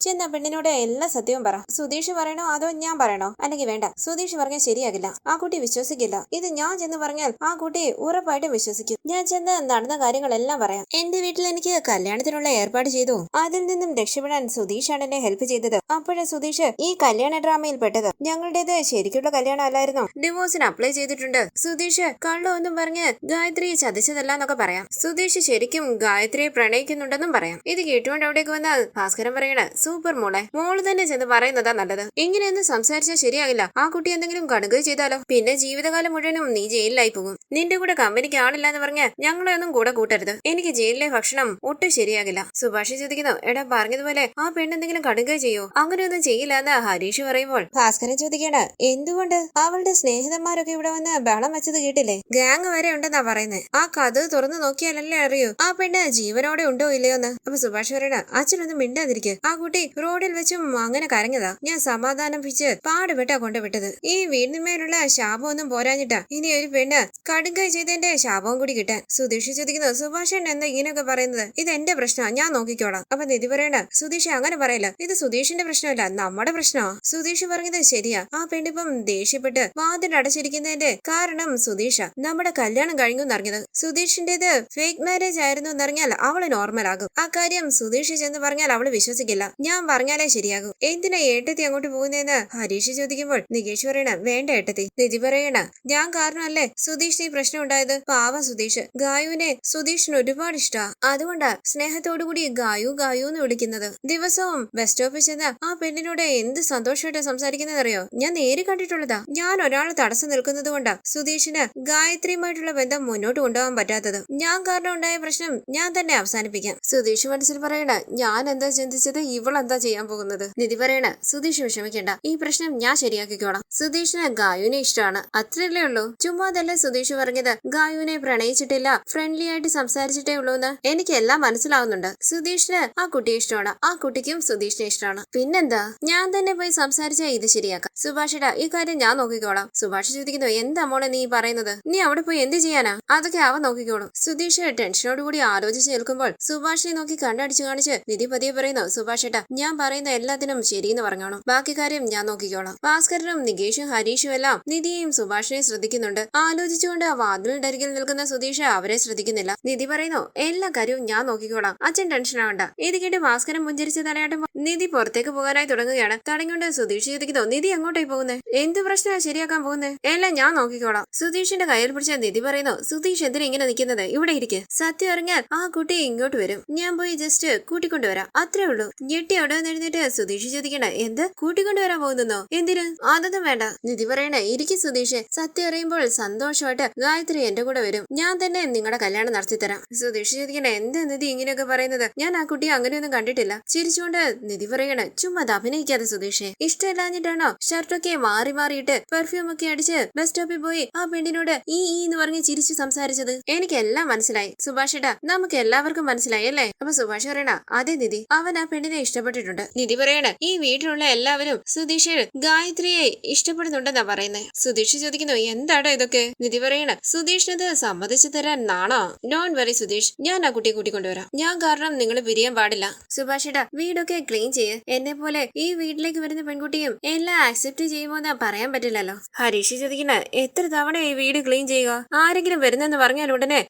ചെന്ന പെണ്ണിനോട് എല്ലാ സത്യവും പറ. സുധീഷ് പറയണോ അതോ ഞാൻ പറയണോ? അല്ലെങ്കിൽ വേണ്ട, സുധീഷ് പറഞ്ഞാൽ ശരിയാകില്ല. ആ കുട്ടി വിശ്വസിക്കില്ല. ഇത് ഞാൻ ചെന്ന് പറഞ്ഞാൽ ആ കുട്ടി ഉറപ്പായിട്ടും വിശ്വസിക്കും. ഞാൻ ചെന്ന് നടന്ന കാര്യങ്ങളെല്ലാം പറയാം. എന്റെ വീട്ടിൽ എനിക്ക് കല്യാണത്തിനുള്ള ഏർപ്പാട് ചെയ്തു. അതിൽ നിന്നും രക്ഷപ്പെടാൻ സുധീഷാണ് എന്നെ ഹെൽപ്പ് ചെയ്തത്. അപ്പോഴേ സുധീഷ് ഈ കല്യാണ ഡ്രാമയിൽ പെട്ടത്. ഞങ്ങളുടേത് ശരിക്കുള്ള കല്യാണം അല്ലായിരുന്നു. ഡിവോഴ്സിന് അപ്ലൈ ചെയ്തിട്ടുണ്ട്. സുധീഷ് കള്ളൊന്നും പറഞ്ഞ് ഗായത്രിയെ ചതിച്ചതല്ല എന്നൊക്കെ പറയാം. സുധീഷ് ശരിക്കും ഗായത്രിയെ പ്രണയിക്കുന്നുണ്ടെന്നും പറയാം. ഇത് കേട്ടുകൊണ്ട് അവിടേക്ക് വന്നാൽ ഭാസ്കരൻ പറയണ, സൂപ്പർ മോള് തന്നെ ചെന്ന് പറയുന്നതാ നല്ലത്. ഇങ്ങനെയൊന്നും സംസാരിച്ചാൽ ശരിയാകില്ല. ആ കുട്ടി എന്തെങ്കിലും കടുക് ചെയ്താലോ? പിന്നെ ജീവിതകാലം മുഴുവനും നീ ജയിലിലായി പോകും. നിന്റെ കൂടെ കമ്പനിക്ക് ആളില്ല എന്ന് പറഞ്ഞ് ഞങ്ങളെ ഒന്നും കൂടെ കൂട്ടരുത്. എനിക്ക് ജയിലിലെ ഭക്ഷണം ഒട്ടും ശരിയാകില്ല. സുഭാഷ് ചോദിക്കുന്നു, എടാ പറഞ്ഞതുപോലെ ആ പെണ്ണെന്തെങ്കിലും കടുക് ചെയ്യോ? അങ്ങനെയൊന്നും ചെയ്യില്ല എന്ന് ഹരീഷ് പറയുമ്പോൾ ഭാസ്കരൻ ചോദിക്കേണ്ട, എന്തുകൊണ്ട്? അവളുടെ സ്നേഹിതന്മാരൊക്കെ ഇവിടെ വന്ന് ബഹളം വെച്ചത് കേട്ടില്ലേ? ഗാങ് വരെ ഉണ്ടെന്നാ പറയുന്നത്. ആ കഥ തുറന്നു നോക്കിയാലല്ലേ അറിയൂ ആ പെണ്ണ് ജീവനോടെ ഉണ്ടോ ഇല്ലയോന്ന്. അപ്പൊ സുഭാഷ് പറയണ, അച്ഛനൊന്നും മിണ്ടാതിരിക്കുക. ആ കുട്ടി റോഡിൽ വെച്ചും അങ്ങനെ കരഞ്ഞതാ. ഞാൻ സമാധാനിപ്പിച്ച് പാടുപെട്ടാ കൊണ്ടുവിട്ടത്. ഈ വീടിന്മേലുള്ള ശാപമൊന്നും പോരാഞ്ഞിട്ടാ ഇനി ഒരു പെണ്ണ് കടുകൈ ചെയ്തതിന്റെ ശാപവും കൂടി കിട്ടാൻ. സുധീഷ് ചോദിക്കുന്നു, സുഭാഷൻ എന്താ ഇങ്ങനെയൊക്കെ പറയുന്നത്? ഇത് എന്റെ പ്രശ്നമാണ്, ഞാൻ നോക്കിക്കോളാം. അപ്പൊ നിധി പറയണ സുധീഷ് അങ്ങനെ പറയല്ല, ഇത് സുധീഷിന്റെ പ്രശ്നമല്ല, നമ്മുടെ പ്രശ്നമാ. സുധീഷ് പറഞ്ഞത് ശരിയാ. ആ പെണ്ണിപ്പം ദേഷ്യപ്പെട്ട് വാതിൽ അടച്ചിരിക്കുന്നതിന്റെ കാരണം സുധീഷ. നമ്മുടെ കല്യാണം കഴിഞ്ഞു എന്നറിഞ്ഞത് സുധീഷിന്റേത് ഫേക്ക് മാരേജ് ആയിരുന്നു എന്നറിഞ്ഞാൽ അവള് നോർമൽ ആകും. ആ കാര്യം സുധീഷ് ചെന്ന് പറഞ്ഞാൽ അവള് വിശ്വസിക്കില്ല. ഞാൻ പറഞ്ഞാലേ ശരിയാകും. എന്തിനാ ഏട്ടത്തി അങ്ങോട്ട് പോകുന്നതെന്ന് ഹരീഷ് ചോദിക്കുമ്പോൾ നികേഷ് പറയണ വേണ്ട ഏട്ടത്തി. നിധി പറയണ ഞാൻ കാരണമല്ലേ സുധീഷിന് ഈ പ്രശ്നം ഉണ്ടായത്. പാവം സുധീഷ്. ഗായുവിനെ സുധീഷിന് ഒരുപാട് ഇഷ്ടാ. അതുകൊണ്ടാ സ്നേഹത്തോടുകൂടി ഗായു ഗായു എന്ന് വിളിക്കുന്നത്. ദിവസവും ബസ് സ്റ്റോപ്പിൽ ചെന്ന് ആ പെണ്ണിനോട് എന്ത് സന്തോഷമായിട്ട് സംസാരിക്കുന്നതറിയോ. ഞാൻ നേരി കണ്ടിട്ടുള്ളതാ. ഞാൻ ഒരാൾ തടസ്സം നിൽക്കുന്നത് കൊണ്ടാ സുധീഷിന് ഗായത്രിയുമായിട്ടുള്ള ബന്ധം മുന്നോട്ട് കൊണ്ടുപോകാൻ പറ്റാത്തത്. ഞാൻ കാരണം ഉണ്ടായ പ്രശ്നം ഞാൻ തന്നെ അവസാനിപ്പിക്കാം. സുധീഷ് മനസ്സിൽ പറയണ ഞാൻ എന്താ ചിന്തിച്ചത്, ഇവളെന്താ ചെയ്യാൻ പോകുന്നത്. നിധി പറയണ സുധീഷ് വിഷമിക്കണ്ട, ഈ പ്രശ്നം ഞാൻ ശരിയാക്കിക്കോളാം. സുധീഷിന് ഗായുവിനെ ഇഷ്ടമാണ്, അത്രയല്ലേ ഉള്ളൂ. ചുമ്മാതല്ലേ സുധീഷ് പറഞ്ഞത് ഗായുവിനെ പ്രണയിച്ചിട്ടില്ല, ഫ്രണ്ട്ലി ആയിട്ട് സംസാരിച്ചിട്ടേ ഉള്ളൂ എന്ന്. എനിക്ക് എല്ലാം മനസ്സിലാവുന്നുണ്ട്. സുധീഷിന് ആ കുട്ടിയെ ഇഷ്ടമാണ്, ആ കുട്ടിക്കും സുധീഷിനെ ഇഷ്ടമാണ്. പിന്നെന്താ, ഞാൻ തന്നെ പോയി സംസാരിച്ചാ ഇത് ശരിയാക്കാം. സുഭാഷിടാ ഈ കാര്യം ഞാൻ നോക്കിക്കോളാം. സുഭാഷ് ചോദിക്കുന്നു എന്താ മോളെ നീ പറയുന്നത്, നീ അവിടെ പോയി എന്ത് ചെയ്യാനാ. അതൊക്കെ അവൻ നോക്കിക്കോളും. സുധീഷ് ടെൻഷനോടുകൂടി ആലോചിച്ച് നിൽക്കുമ്പോൾ സുഭാഷിനെ നോക്കി കണ്ണടിച്ചു കാണിച്ച് നിധി പതിയെ പറയുന്നു സുഭാഷേട്ടാ ഞാൻ പറയുന്ന എല്ലാത്തിനും ശരിയെന്ന് പറഞ്ഞോണം, ബാക്കി കാര്യം ഞാൻ നോക്കിക്കോളാം. ഭാസ്കരനും നികേഷും ഹരീഷും എല്ലാം നിധിയെയും സുഭാഷിനെയും ശ്രദ്ധിക്കുന്നുണ്ട്. ആലോചിച്ചുകൊണ്ട് ആ വാതിലിന്റെ അരികിൽ നിൽക്കുന്ന സുധീഷ് അവരെ ശ്രദ്ധിക്കുന്നില്ല. നിധി പറയുന്നു എല്ലാ കാര്യവും ഞാൻ നോക്കിക്കോളാം, അച്ഛൻ ടെൻഷൻ ആവണ്ട. ഇത് കേട്ട് ഭാസ്കരൻ പുഞ്ചിരിച്ച് തലയാട്ടുമ്പോൾ നിധി പുറത്തേക്ക് പോകാനായി തുടങ്ങുകയാണ്. തടഞ്ഞുകൊണ്ട് സുധീഷ് ചോദിക്കുന്നു നിധി എങ്ങോട്ടായി പോകുന്നേ, എന്ത് പ്രശ്നമാണ് ശരിയാക്കാൻ പോകുന്നേ. എല്ലാം ഞാൻ നോക്കിക്കോളാം. സുധീഷിന്റെ കയ്യിൽ പിടിച്ച നിധി പറയുന്നു സുധീഷ് എന്തിനാ ഇങ്ങനെ നിൽക്കുന്നത്, ഇവിടെ ഇരിക്കെ. സത്യം അറിഞ്ഞാൽ ആ കുട്ടി ഇങ്ങോട്ട് വരും, ഞാൻ പോയി ജസ്റ്റ് കൂട്ടിക്കൊണ്ടുവരാം, അത്രേ ഉള്ളൂ. ഞെട്ടി അവിടെ എഴുന്നേറ്റ് സുധീഷ് ചോദിക്കണേ എന്ത് കൂട്ടിക്കൊണ്ടുവരാൻ പോകുന്നോ, എന്തിന്. അതൊന്നും വേണ്ട. നിധി പറയണേ ഇരിക്കും സുധീഷ്, സത്യം അറിയുമ്പോൾ സന്തോഷമായിട്ട് ഗായത്രി എന്റെ കൂടെ വരും, ഞാൻ തന്നെ നിങ്ങളുടെ കല്യാണം നടത്തിത്തരാം. സുധീഷ് ചോദിക്കണേ എന്ത് നിധി ഇങ്ങനെയൊക്കെ പറയുന്നത്, ഞാൻ ആ കുട്ടിയെ അങ്ങനെയൊന്നും കണ്ടിട്ടില്ല. ചിരിച്ചുകൊണ്ട് നിധി പറയണേ ചുമ്മാ അഭിനയിക്കാതെ സുധീഷേ, ഇഷ്ടമില്ലാഞ്ഞിട്ടാണോ ഷർട്ടൊക്കെ മാറി മാറിയിട്ട് പെർഫ്യൂം ഒക്കെ അടിച്ച് ബസ് സ്റ്റോപ്പിൽ പോയി ആ പെണ്ണിനോട് ഈ എന്ന് പറഞ്ഞ് ചിരിച്ചു സംസാരിച്ചത്. എനിക്കെല്ലാം മനസ്സിലായി സുഭാഷിടാ, നമുക്ക് എല്ലാവർക്കും മനസ്സിലായി അല്ലേ. അപ്പൊ സുഭാഷ് പറയണ അതെ നിധി, അവൻ ആ പെണ്ണിനെ ഇഷ്ടപ്പെട്ടിട്ടുണ്ട്. നിധി പറയണ ഈ വീട്ടിലുള്ള എല്ലാവരും സുധീഷ് ഗായത്രിയെ ഇഷ്ടപ്പെടുന്നുണ്ടെന്നാ പറയുന്നേ. സുധീഷ് ചോദിക്കുന്നു എന്താടോ ഇതൊക്കെ. നിധി പറയണ സുധീഷിനത് സമ്മതിച്ചു തരാൻ നാണോ. നോൺ വെറി സുധീഷ്, ഞാൻ ആ കുട്ടിയെ കൂട്ടിക്കൊണ്ടുവരാം, ഞാൻ കാരണം നിങ്ങൾ പിരിയാൻ പാടില്ല. സുഭാഷിടാ വീടൊക്കെ ക്ലീൻ ചെയ്യ്, എന്നെ പോലെ ഈ വീട്ടിലേക്ക് വരുന്ന പെൺകുട്ടിയും എല്ലാം ആക്സെപ്റ്റ് ചെയ്യുമോന്ന് പറയാൻ പറ്റില്ലല്ലോ. ഹരീഷ് ചോദിക്കുന്ന എത്ര തവണ ഈ വീട് ക്ലീൻ ചെയ്യുക, ആരെങ്കിലും വരുന്നെന്ന് പറഞ്ഞാൽ ഉടനെ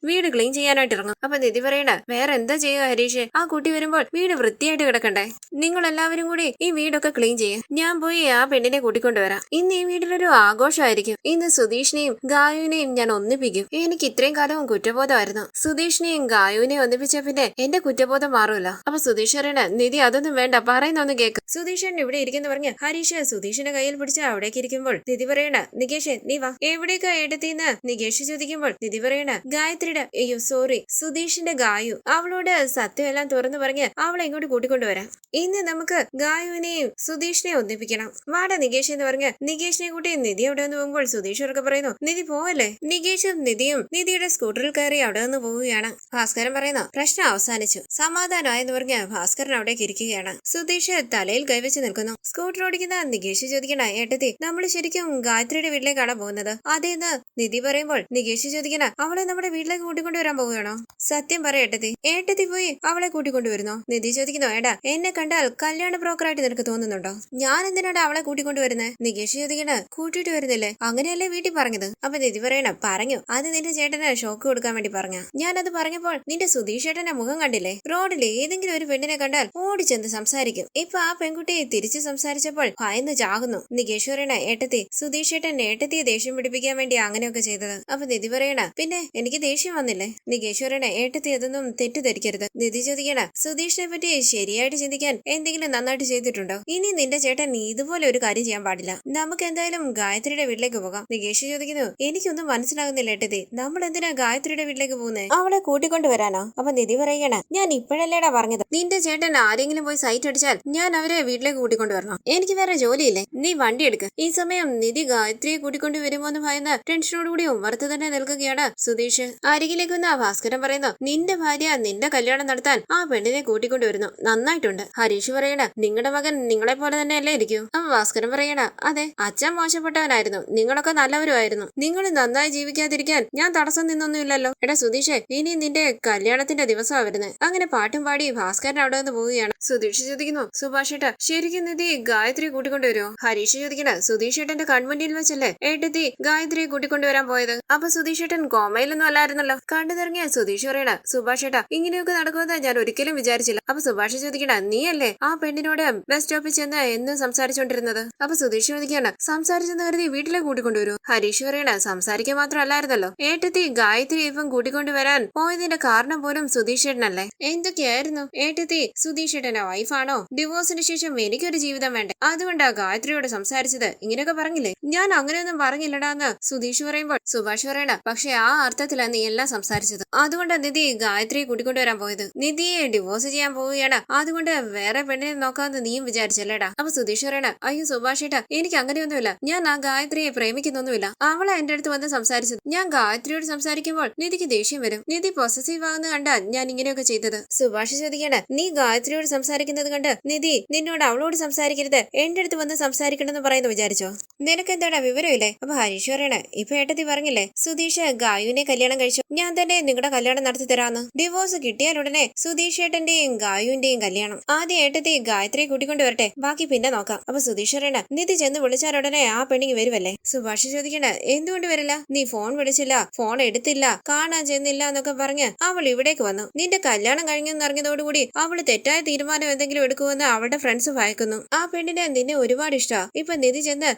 വീട് ക്ലീൻ ചെയ്യാനായിട്ട് ഇറങ്ങും. അപ്പൊ നിധി പറയണ വേറെ എന്താ ചെയ്യുക ഹരീഷ്, ആ കുട്ടി വരുമ്പോൾ വീട് വൃത്തിയായിട്ട് കിടക്കണ്ടേ, നിങ്ങൾ എല്ലാവരും കൂടി ഈ വീടൊക്കെ ക്ലീൻ ചെയ്യും, ഞാൻ പോയി ആ പെണ്ണിനെ കൂട്ടിക്കൊണ്ടുവരാം. ഇന്ന് ഈ വീട്ടിലൊരു ആഘോഷമായിരിക്കും, ഇന്ന് സുധീഷിനെയും ഗായുവിനെയും ഞാൻ ഒന്നിപ്പിക്കും. എനിക്ക് ഇത്രയും കാലവും കുറ്റബോധമായിരുന്നു, സുധീഷിനെയും ഗായുവിനെയും ഒന്നിപ്പിച്ച പിന്നെ എന്റെ കുറ്റബോധം മാറൂല. അപ്പൊ സുധീഷ് പറയണ നിധി അതൊന്നും വേണ്ട, പറയുന്ന ഒന്ന് കേക്ക്. സുധീഷൻ ഇവിടെ ഇരിക്കുന്നു പറഞ്ഞ് ഹരീഷ് സുധീഷിന്റെ കയ്യിൽ പിടിച്ച് അവിടേക്ക് ഇരിക്കുമ്പോൾ നിധി പറയണ നികേഷ് നീ വാ. എവിടേക്കാ എടുത്തിന്ന് നികേഷ് ചോദിക്കുമ്പോൾ നിധി പറയണ ഗായത്രിയുടെ അയ്യോ സോറി സുധീഷിന്റെ ഗായു, അവളോട് സത്യം എല്ലാം തുറന്നു പറഞ്ഞ് അവളെ ഇങ്ങോട്ട് കൂട്ടിക്കൊണ്ടുവരാം. ഇന്ന് നമുക്ക് ഗായുവിനെയും സുധീഷിനെയും ഒന്നിപ്പിക്കണം, വാട നികേഷ് എന്ന് പറഞ്ഞ് നികേഷിനെ കൂട്ടി നിധി അവിടെ നിന്ന് പോകുമ്പോൾ സുധീഷ് ഉറക്കെ പറയുന്നു നിധി പോവല്ലേ. നികേഷും നിധിയും നിധിയുടെ സ്കൂട്ടറിൽ കയറി അവിടെ നിന്ന് പോവുകയാണ്. ഭാസ്കരൻ പറയുന്നു പ്രശ്നം അവസാനിച്ചു, സമാധാനമായെന്ന് പറഞ്ഞ് ഭാസ്കരൻ അവിടേക്ക് ഇരിക്കുകയാണ്. സുധീഷ് തലയിൽ കൈവച്ച് നിൽക്കുന്നു. സ്കൂട്ടർ ഓടിക്കുന്ന നികേഷ് ചോദിക്കണ ഏട്ടത്തി നമ്മൾ ശരിക്കും ഗായത്രിയുടെ വീട്ടിലേക്കാണ് പോകുന്നത്. അതേന്ന് നിധി പറയുമ്പോൾ നികേഷ് ചോദിക്കണ അവളെ നമ്മുടെ വീട്ടിലേക്ക് കൂട്ടിക്കൊണ്ടുവരാൻ പോവുകയാണോ. സത്യം പറ ഏട്ടത്തി, ഏട്ടത്തി പോയി അവളെ കൂട്ടിക്കൊണ്ടുവരുന്നോ. നിധി ചോദിക്കുന്നു ഏടാ എന്നെ കണ്ടാൽ കല്യാണ ബ്രോക്കറായിട്ട് നിനക്ക് തോന്നുന്നുണ്ടോ, ഞാൻ എന്തിനാണ് അവളെ കൂട്ടിക്കൊണ്ടുവരുന്നത്. നികേഷ് ചോദിക്കണ കൂട്ടിയിട്ട് വരുന്നില്ലേ, അങ്ങനെയല്ലേ വീട്ടിൽ പറഞ്ഞത്. അപ്പൊ നിധി പറയണ പറഞ്ഞു അത് നിന്റെ ചേട്ടന് ഷോക്ക് കൊടുക്കാൻ വേണ്ടി പറഞ്ഞ, ഞാനത് പറഞ്ഞപ്പോൾ നിന്റെ സുധീഷ് ചേട്ടന്റെ മുഖം കണ്ടില്ലേ, റോഡിൽ ഏതെങ്കിലും ഒരു പെണ്ണിനെ കണ്ടാൽ ഓടിച്ചെന്ന് സംസാരിക്കും. ഇപ്പൊ ആ പെൺകുട്ടിയെ തിരിച്ചു സംസാരിച്ചപ്പോൾ ഭയന്ന് ചാകുന്നു. നികേഷ് പറയണ ഏട്ടത്തി സുധീഷ് ചേട്ടൻ ഏട്ടത്തിയെ ദേഷ്യം പിടിപ്പിക്കാൻ വേണ്ടി അങ്ങനെയൊക്കെ ചെയ്തത്. അപ്പൊ നിധി പറയണ പിന്നെ എനിക്ക് ദേഷ്യം വന്നില്ലേ. നികേഷ് പറയണ ഏട്ടത്തി അതൊന്നും തെറ്റിദ്ധരിക്കരുത്. നിധി ചോദിക്കണ സുധീഷിനെ പറ്റി ശരിയായിട്ട് ചിന്തിക്കാൻ എന്തെങ്കിലും നന്നായിട്ട് ചെയ്തിട്ടുണ്ടോ. ഇനി നിന്റെ ചേട്ടൻ ഇതുപോലെ ഒരു കാര്യം ചെയ്യാൻ പാടില്ല, നമുക്ക് എന്തായാലും ഗായത്രിയുടെ വീട്ടിലേക്ക് പോകാം. നികേഷ് ചോദിക്കുന്നു എനിക്കൊന്നും മനസ്സിലാകുന്നില്ല ഏട്ടത്തി, നമ്മൾ എന്തിനാ ഗായത്രിയുടെ വീട്ടിലേക്ക് പോകുന്നത്, അവളെ കൂട്ടിക്കൊണ്ടുവരാനോ. അപ്പൊ നിധി പറയണ ഞാൻ ഇപ്പോഴല്ലേടാ പറഞ്ഞത്, നിന്റെ ചേട്ടൻ ആരെങ്കിലും പോയി സൈറ്റ് അടിച്ചാൽ ഞാൻ അവരെ വീട്ടിലേക്ക് കൂട്ടിക്കൊണ്ടുവരണം, എനിക്ക് വേറെ ജോലിയില്ലേ, നീ വണ്ടി എടുക്ക്. ഈ സമയം നിധി ഗായത്രിയെ കൂട്ടിക്കൊണ്ടു വരുമോന്ന് ഭയന്ന് ടെൻഷനോടുകൂടി ഉമ്മർത്ത് തന്നെ നിൽക്കുകയാണ് സുധീഷ്. അരികിലേക്ക് വന്ന ഭാസ്കരൻ പറയുന്നു നിന്റെ ഭാര്യ നിന്റെ കല്യാണം നടത്താൻ ആ പെണ്ണിനെ കൂട്ടിക്കൊണ്ടുവരുന്നു, നന്നായിട്ടുണ്ട്. ഹരീഷ് പറയണ നിങ്ങളുടെ മകൻ നിങ്ങളെ പോലെ തന്നെ അല്ലേ ഇരിക്കൂ. അപ്പൊ ഭാസ്കരൻ പറയണ അതെ അച്ഛൻ മോശപ്പെട്ടവനായിരുന്നു, നിങ്ങളൊക്കെ നല്ലവരുമായിരുന്നു, നിങ്ങൾ നന്നായി ജീവിക്കാതിരിക്കാൻ ഞാൻ തടസ്സം നിന്നൊന്നുമില്ലല്ലോ. എടാ സുധീഷേ ഇനി നിന്റെ കല്യാണത്തിന്റെ ദിവസമാ വരുന്നത്. അങ്ങനെ പാട്ടും പാടി ഭാസ്കരൻ അവിടെ നിന്ന് പോവുകയാണ്. സുധീഷ് ചോദിക്കുന്നു, സുഭാഷ് ഏട്ടാ ശരിക്കും നിധി ഗായത്രി കൂട്ടിക്കൊണ്ടുവരുമോ? ഹരീഷ് ചോദിക്കണ, സുധീഷ് ഏട്ടന്റെ കൺമുന്നിൽ വെച്ചല്ലേ ഏട്ടത്തി ഗായത്രിയെ കൂട്ടിക്കൊണ്ടുവരാൻ പോയത്? അപ്പൊ സുധീഷ് ഏട്ടൻ കോമയിലൊന്നും അല്ലായിരുന്നല്ലോ. കണ്ടു നിറങ്ങിയ സുധീഷ് പറയണ, സുഭാഷ് ഏട്ടാ ഇങ്ങനെയൊക്കെ നടക്കുമെന്ന് ഞാൻ ഒരിക്കലും വിചാരിച്ചില്ല. അപ്പൊ സുഭാഷ് ചോദിക്കണ, നീയല്ലേ ആ പെണ്ണിനോട് ബസ് സ്റ്റോപ്പിൽ ചെന്ന് എന്നും സംസാരിച്ചോണ്ടിരുന്നത്? അപ്പൊ സുധീഷ് ചോദിക്കണ, സംസാരിച്ചെന്ന് കരുതി വീട്ടിലേക്ക് കൂട്ടിക്കൊണ്ടുവരൂ? ഹരീഷ് പറയണ, സംസാരിക്കാൻ മാത്രമല്ലായിരുന്നല്ലോ ഏട്ടത്തി ഗായത്രി ഇപ്പം കൂട്ടിക്കൊണ്ടുവരാൻ പോയതിന്റെ കാരണം പോലും സുധീഷ് ഏട്ടനല്ലേ? എന്തൊക്കെയായിരുന്നു ഏട്ടത്തി? സുധീഷ് ഏട്ടന്റെ വൈഫാണോ? ഡിവോഴ്സിന് ശേഷം എനിക്കൊരു ജീവിതം വേണ്ടേ, അതുകൊണ്ടാ ഗായത്രിയോട് സംസാരിച്ചത് ഇങ്ങനെയൊക്കെ പറഞ്ഞില്ലേ? ഞാൻ അങ്ങനെയൊന്നും പറഞ്ഞില്ലടാന്ന് സുധീഷ് പറയുമ്പോൾ സുഭാഷ് പറയണ, പക്ഷെ ആ അർത്ഥത്തിലാണ് നീ എല്ലാം സംസാരിച്ചത്. അതുകൊണ്ടാ നിധി ഗായത്രിയെ കൂട്ടിക്കൊണ്ടുവരാൻ പോയത്. നിധിയെ ഡിവോഴ്സ് ചെയ്യാൻ പോവുകയാണ്, അതുകൊണ്ട് വേറെ പെണ്ണിനെ നോക്കാന്ന് നീയും വിചാരിച്ചല്ലേടാ? അപ്പൊ സുധീഷ് പറയണ, അയ്യോ സുഭാഷ് ഏട്ടാ എനിക്ക് അങ്ങനെയൊന്നുമില്ല. ഞാൻ ആ ഗായത്രിയെ പ്രേമിക്കുന്നൊന്നുമില്ല. അവളെ എന്റെ അടുത്ത് വന്ന് സംസാരിച്ചത്. ഞാൻ ഗായത്രിയോട് സംസാരിക്കുമ്പോൾ നിധിക്ക് ദേഷ്യം വരും. നിധി പൊസസീവ് ആകുന്ന കണ്ടാ ഞാൻ ഇങ്ങനെയൊക്കെ ചെയ്തത്. സുഭാഷ് ചോദിക്കണ, നീ ഗായത്രിയോട് സംസാരിക്കുന്നത് കണ്ട് നിധി നിന്നോട് അവളോട് സംസാരിക്കരുത് എന്റെ അടുത്ത് വന്ന് സംസാരിക്കണമെന്ന് പറയുന്നു വിചാരിച്ചോ? നിനക്ക് എന്താടാ വിവരമില്ലേ? അപ്പൊ ഹരീഷ് പറയണ, ഇപ്പൊ ഏട്ടത്തി പറഞ്ഞില്ലേ സുധീഷ് ഗായുവിനെ കല്യാണം കഴിച്ചു, ഞാൻ തന്നെ നിങ്ങളുടെ കല്യാണം നടത്തി തരാന്ന്. ഡിവോഴ്സ് കിട്ടിയാലുടനെ സുധീഷ് ഏട്ടന്റെയും ഗായുവിന്റെയും കല്യാണം. ആദ്യം ഏട്ടത്തി ഗായത്രിയെ കൂട്ടിക്കൊണ്ട് വരട്ടെ, ബാക്കി പിന്നെ നോക്കാം. അപ്പൊ സുധീഷ് പറയണ, നിധി ചെന്ന് വിളിച്ചാലുടനെ ആ പെണ്ണിങ് വരുമല്ലേ? സുഭാഷ് ചോദിക്കണ, എന്തുകൊണ്ട് വരില്ല? നീ ഫോൺ വിളിച്ചില്ല, ഫോൺ എടുത്തില്ല, കാണാൻ ചെന്നില്ല എന്നൊക്കെ പറഞ്ഞ് അവൾ ഇവിടേക്ക് വന്നു. നിന്റെ കല്യാണം കഴിഞ്ഞെന്ന് അറിഞ്ഞതോടുകൂടി അവള് തെറ്റായ തീരുമാനം എന്തെങ്കിലും എടുക്കുമെന്ന് അവളുടെ ഫ്രണ്ട്സ് ഭയക്കുന്നു. ആ പെണ്ണിനെ നിന്നെ ഒരുപാട് ഇഷ്ടാ. ഇപ്പൊ നിധി ചെന്ന്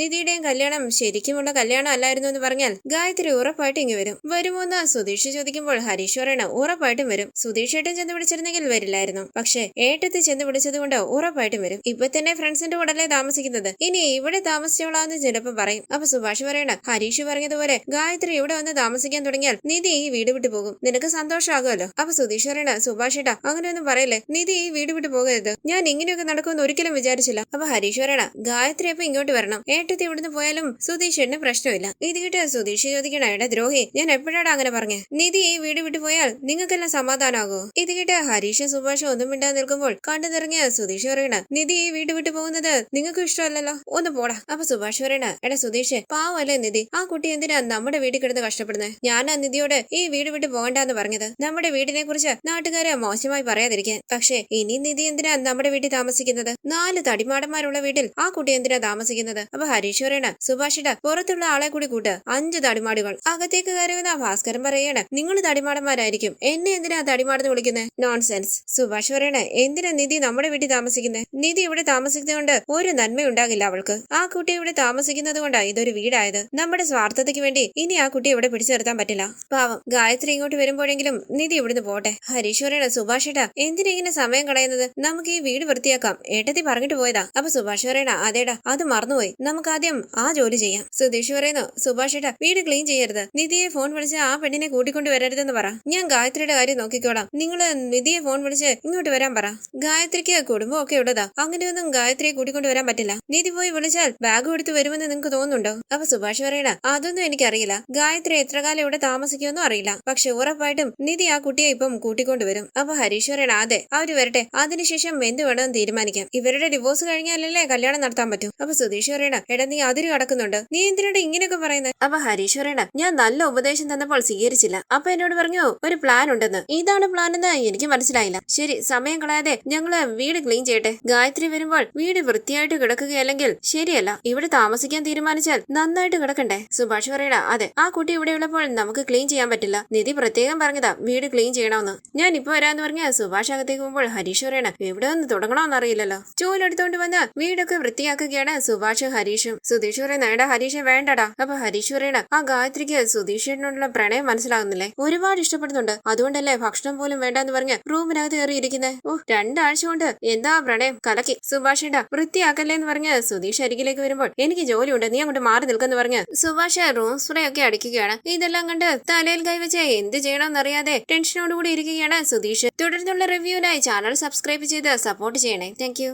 നിധിയുടെയും കല്യാണം ശരിക്കുമുള്ള കല്യാണം അല്ലായിരുന്നു എന്ന് പറഞ്ഞാൽ ഗായത്രി ഉറപ്പായിട്ട് ഇങ്ങ് വരും. വരുമോന്ന് സുധീഷ് ചോദിക്കുമ്പോൾ ഹരീഷ് പറയണ, ഉറപ്പായിട്ടും വരും. സുധീഷ് ഏട്ടൻ ചെന്ന് വിളിച്ചിരുന്നെങ്കിൽ വരില്ലായിരുന്നു, പക്ഷെ ഏട്ടത്തി ചെന്ന് വിളിച്ചത് കൊണ്ട് ഉറപ്പായിട്ടും വരും. ഇപ്പൊ തന്നെ ഫ്രണ്ട്സിന്റെ കൂടല്ലേ താമസിക്കുന്നത്, ഇനി ഇവിടെ താമസിച്ചോളാന്ന് ചിലപ്പോ പറയും. അപ്പൊ സുഭാഷ് പറയണ, ഹരീഷ് പറഞ്ഞതുപോലെ ഗായത്രി ഇവിടെ വന്ന് താമസിക്കാൻ തുടങ്ങിയാൽ നിധി ഈ വീട് വിട്ടു പോകും, നിനക്ക് സന്തോഷമാകുമല്ലോ. അപ്പൊ സുധീഷ് പറയണ, സുഭാഷ് ഏട്ടാ അങ്ങനെയൊന്നും പറയല്ലേ, നിധി ഈ വീട് വിട്ടു പോകരുത്. ഞാൻ ഇങ്ങനെയൊക്കെ നടക്കുമെന്ന് ഒരിക്കലും വിചാരിച്ചില്ല. അപ്പൊ ഹരീഷ് പറയണ, ഗായത്രി അപ്പൊ ഇങ്ങോട്ട് വരണം, ഏട്ടത്തി ഇവിടുന്ന് പോയാലും സുധീഷിന് പ്രശ്നമില്ല. ഇത് കിട്ടിയ സുധീഷ് ചോദിക്കണ, എടാ ദ്രോഹി ഞാൻ എപ്പോഴാണ് അങ്ങനെ പറഞ്ഞേ? നിധി ഈ വീട് വിട്ടു പോയാൽ നിങ്ങൾക്കെല്ലാം സമാധാനമാകുമോ? ഇത് കിട്ടിയ ഹരീഷും സുഭാഷും ഒന്നും മിണ്ടാതെ നിൽക്കുമ്പോൾ കണ്ടു നിറങ്ങിയ സുധീഷ് പറയണ, നിധി ഈ വീട് വിട്ടു പോകുന്നത് നിങ്ങൾക്ക് ഇഷ്ടമല്ലല്ലോ, ഒന്ന് പോടാ. അപ്പൊ സുഭാഷ് പറയണ, എടാ സുധീഷ് പാവല്ലേ നിധി, ആ കുട്ടി എന്തിനാ നമ്മുടെ വീട്ടിൽ കിടന്ന് കഷ്ടപ്പെടുന്നത്? ഞാൻ ആ നിധിയോട് ഈ വീട് വിട്ട് പോകണ്ടെന്ന് പറഞ്ഞത് നമ്മുടെ വീടിനെ കുറിച്ച് നാട്ടുകാരെ മോശമായി പറയാതിരിക്കാൻ. പക്ഷേ ഇനി നിധി എന്തിനാ നമ്മുടെ വീട്ടിൽ താമസിക്കുന്നത്? 4 തടിമാടന്മാരുള്ള വീട്ടിൽ ആ കുട്ടി എന്തിനാ താമസിക്കുന്നത്? അപ്പൊ ഹരീഷ് പറയണ, സുഭാഷിട പുറത്തുള്ള ആളെ കൂടി കൂട്ട്, 5 തടിമാടുകൾ അകത്തേക്ക് കയറിവെന്ന ഭാസ്കരൻ പറയണ, നിങ്ങൾ തടിമാടന്മാരായിരിക്കും, എന്നെ എന്തിനാ തടിമാടെന്ന് വിളിക്കുന്നത്? നോൺസെൻസ്. സുഭാഷ് പറയണ, എന്തിനാ നിധി നമ്മുടെ വീട്ടിൽ താമസിക്കുന്നത്? നിധി ഇവിടെ താമസിക്കുന്നത് കൊണ്ട് ഒരു നന്മയുണ്ടാകില്ല അവൾക്ക്. ആ കുട്ടി ഇവിടെ താമസിക്കുന്നത് കൊണ്ടാ ഇതൊരു വീടായത്. നമ്മുടെ സ്വാർത്ഥതയ്ക്ക് വേണ്ടി ഇനി ആ കുട്ടി ഇവിടെ പിടിച്ചു നിർത്താൻ പറ്റില്ല. പാവം ഗായത്രി ഇങ്ങോട്ട് വരുമ്പോഴെങ്കിലും നിധി ഇവിടുന്ന് പോട്ടെ. ഹരീഷ് പറയണ, സുഭാഷ് ഏട്ടാ എന്തിനാ ഇങ്ങനെ സമയം കളയുന്നത്? നമുക്ക് ഈ വീട് വൃത്തിയാക്കാം, ഏട്ടത്തി പറഞ്ഞിട്ട് പോയതാ. അപ്പൊ സുഭാഷ് പറയണ, അതേടാ അത് മറന്നുപോയി, നമുക്ക് ആദ്യം ആ ജോലി ചെയ്യാം. സുധീഷ് പറയുന്നു, സുഭാഷ് ഏട്ടാ വീട് ക്ലീൻ ചെയ്യരുത്, നിധിയെ ഫോൺ വിളിച്ച് ആ പെണ്ണിനെ കൂട്ടിക്കൊണ്ട് വരരുതെന്ന് പറ. ഞാൻ ഗായത്രിയുടെ കാര്യം നോക്കിക്കോളാം, നിങ്ങള് നിധിയെ ഫോൺ വിളിച്ച് ഇങ്ങോട്ട് വരാൻ പറ. ഗായത്രിക്ക് കുടുംബം ഒക്കെ ഉള്ളതാ, അങ്ങനെയൊന്നും ഗായത്രിയെ കൂട്ടിക്കൊണ്ട് വരാൻ പറ്റില്ല. നിധി പോയി വിളിച്ചാൽ ബാഗ് എടുത്ത് വരുമെന്ന് നിങ്ങൾക്ക് തോന്നുന്നുണ്ടോ? അപ്പൊ സുഭാഷ് പറയണ, അതൊന്നും എനിക്കറിയില്ല, ഗായത്രി എത്ര കാലം ഇവിടെ താമസിക്കുമെന്നും അറിയില്ല, പക്ഷെ ഉറപ്പായിട്ടും നിധി ആ കുട്ടിയെ ഇപ്പം കൂട്ടിക്കൊണ്ടുവരും. അപ്പൊ ഹരീഷ് പറയണ, അതെ അവര് വരട്ടെ, അതിനുശേഷം എന്ത് വേണമെന്ന് തീരുമാനിക്കാം. ഇവരുടെ ഡിവോഴ്സ് കഴിഞ്ഞാലല്ലേ കല്യാണം നടത്താൻ പറ്റും. അപ്പൊ സുധീഷ് പറയണ, എടാ നീ അതിര് കടക്കുന്നുണ്ട്, നീ എന്തിനാണ് ഇങ്ങനെയൊക്കെ പറയുന്നത്? അപ്പൊ ഹരീഷ് പറയണ, ഞാൻ നല്ല ഉപദേശം തന്നപ്പോൾ സ്വീകരിച്ചില്ല, അപ്പൊ എന്നോട് പറഞ്ഞു ഒരു പ്ലാൻ ഉണ്ടെന്ന്. ഇതാണ് പ്ലാൻ എന്ന് എനിക്ക് മനസ്സിലായില്ല. ശരി, സമയം കളയാതെ ഞങ്ങള് വീട് ക്ലീൻ ചെയ്യട്ടെ. ഗായത്രി വരുമ്പോൾ വീട് വൃത്തിയായിട്ട് കിടക്കുകയല്ലെങ്കിൽ ശരിയല്ല, ഇവിടെ താമസിക്കാൻ തീരുമാനിച്ചാൽ നന്നായിട്ട് കിടക്കണ്ടേ? സുഭാഷ് പറയണ, അതെ ആ കുട്ടി ഇവിടെ ഉള്ളപ്പോൾ നമുക്ക് ക്ലീൻ ചെയ്യാൻ പറ്റില്ല, നിധി പ്രത്യേകം പറഞ്ഞതാ വീട് ക്ലീൻ ചെയ്യണമെന്ന്. ഞാൻ ഇപ്പൊ വരാന്ന് പറഞ്ഞ സുഭാഷ് അകത്തേക്ക് പോകുമ്പോൾ ഹരീഷ് പറയണ, എവിടെ നിന്ന് തുടങ്ങണമെന്ന് അറിയില്ലല്ലോ. ചൂലെടുത്തോണ്ട് വന്ന് വീടൊക്കെ വൃത്തിയാക്കുകയാണ് സുഭാഷും ഹരീഷും. സുധീഷ് പറയണ, എടാ ഹരീഷ് വേണ്ടടാ. അപ്പൊ ഹരീഷ് പറയണ, ആ ഗായത്രിക്ക് സുധീഷിനോടുള്ള പ്രണയം മനസ്സിലാകുന്നില്ലേ, ഒരുപാട് ഇഷ്ടപ്പെടുന്നുണ്ട്, അതുകൊണ്ടല്ലേ ഭക്ഷണം പോലും വേണ്ടെന്ന് പറഞ്ഞ് റൂമിനകത്ത് കയറിയിരിക്കുന്നത്. 2 ആഴ്ച കൊണ്ട് എന്താ പ്രണയം, കലക്കി. സുഭാഷ് ഏട്ടാ വൃത്തിയാക്കല്ലേ എന്ന് പറഞ്ഞ് സുധീഷ് അരികിലേക്ക് വരുമ്പോൾ, എനിക്ക് ജോലിയുണ്ട്, നീ അങ്ങോട്ട് മാറി നിൽക്കെന്ന് പറഞ്ഞ് സുഭാഷ് റൂം സ്പ്രേ ഒക്കെ അടിക്കുകയാണ്. ഇതെല്ലാം കണ്ട് തലയിൽ കൈവച്ച് എന്ത് ചെയ്യണമെന്നറിയാതെ ടെൻഷനോടുകൂടി ഇരിക്കുകയാണ് സുധീഷ്. തുടർന്നുള്ള റിവ്യൂവിനായി ചാനൽ സബ്സ്ക്രൈബ് ചെയ്ത് സപ്പോർട്ട് ചെയ്യണേ. താങ്ക്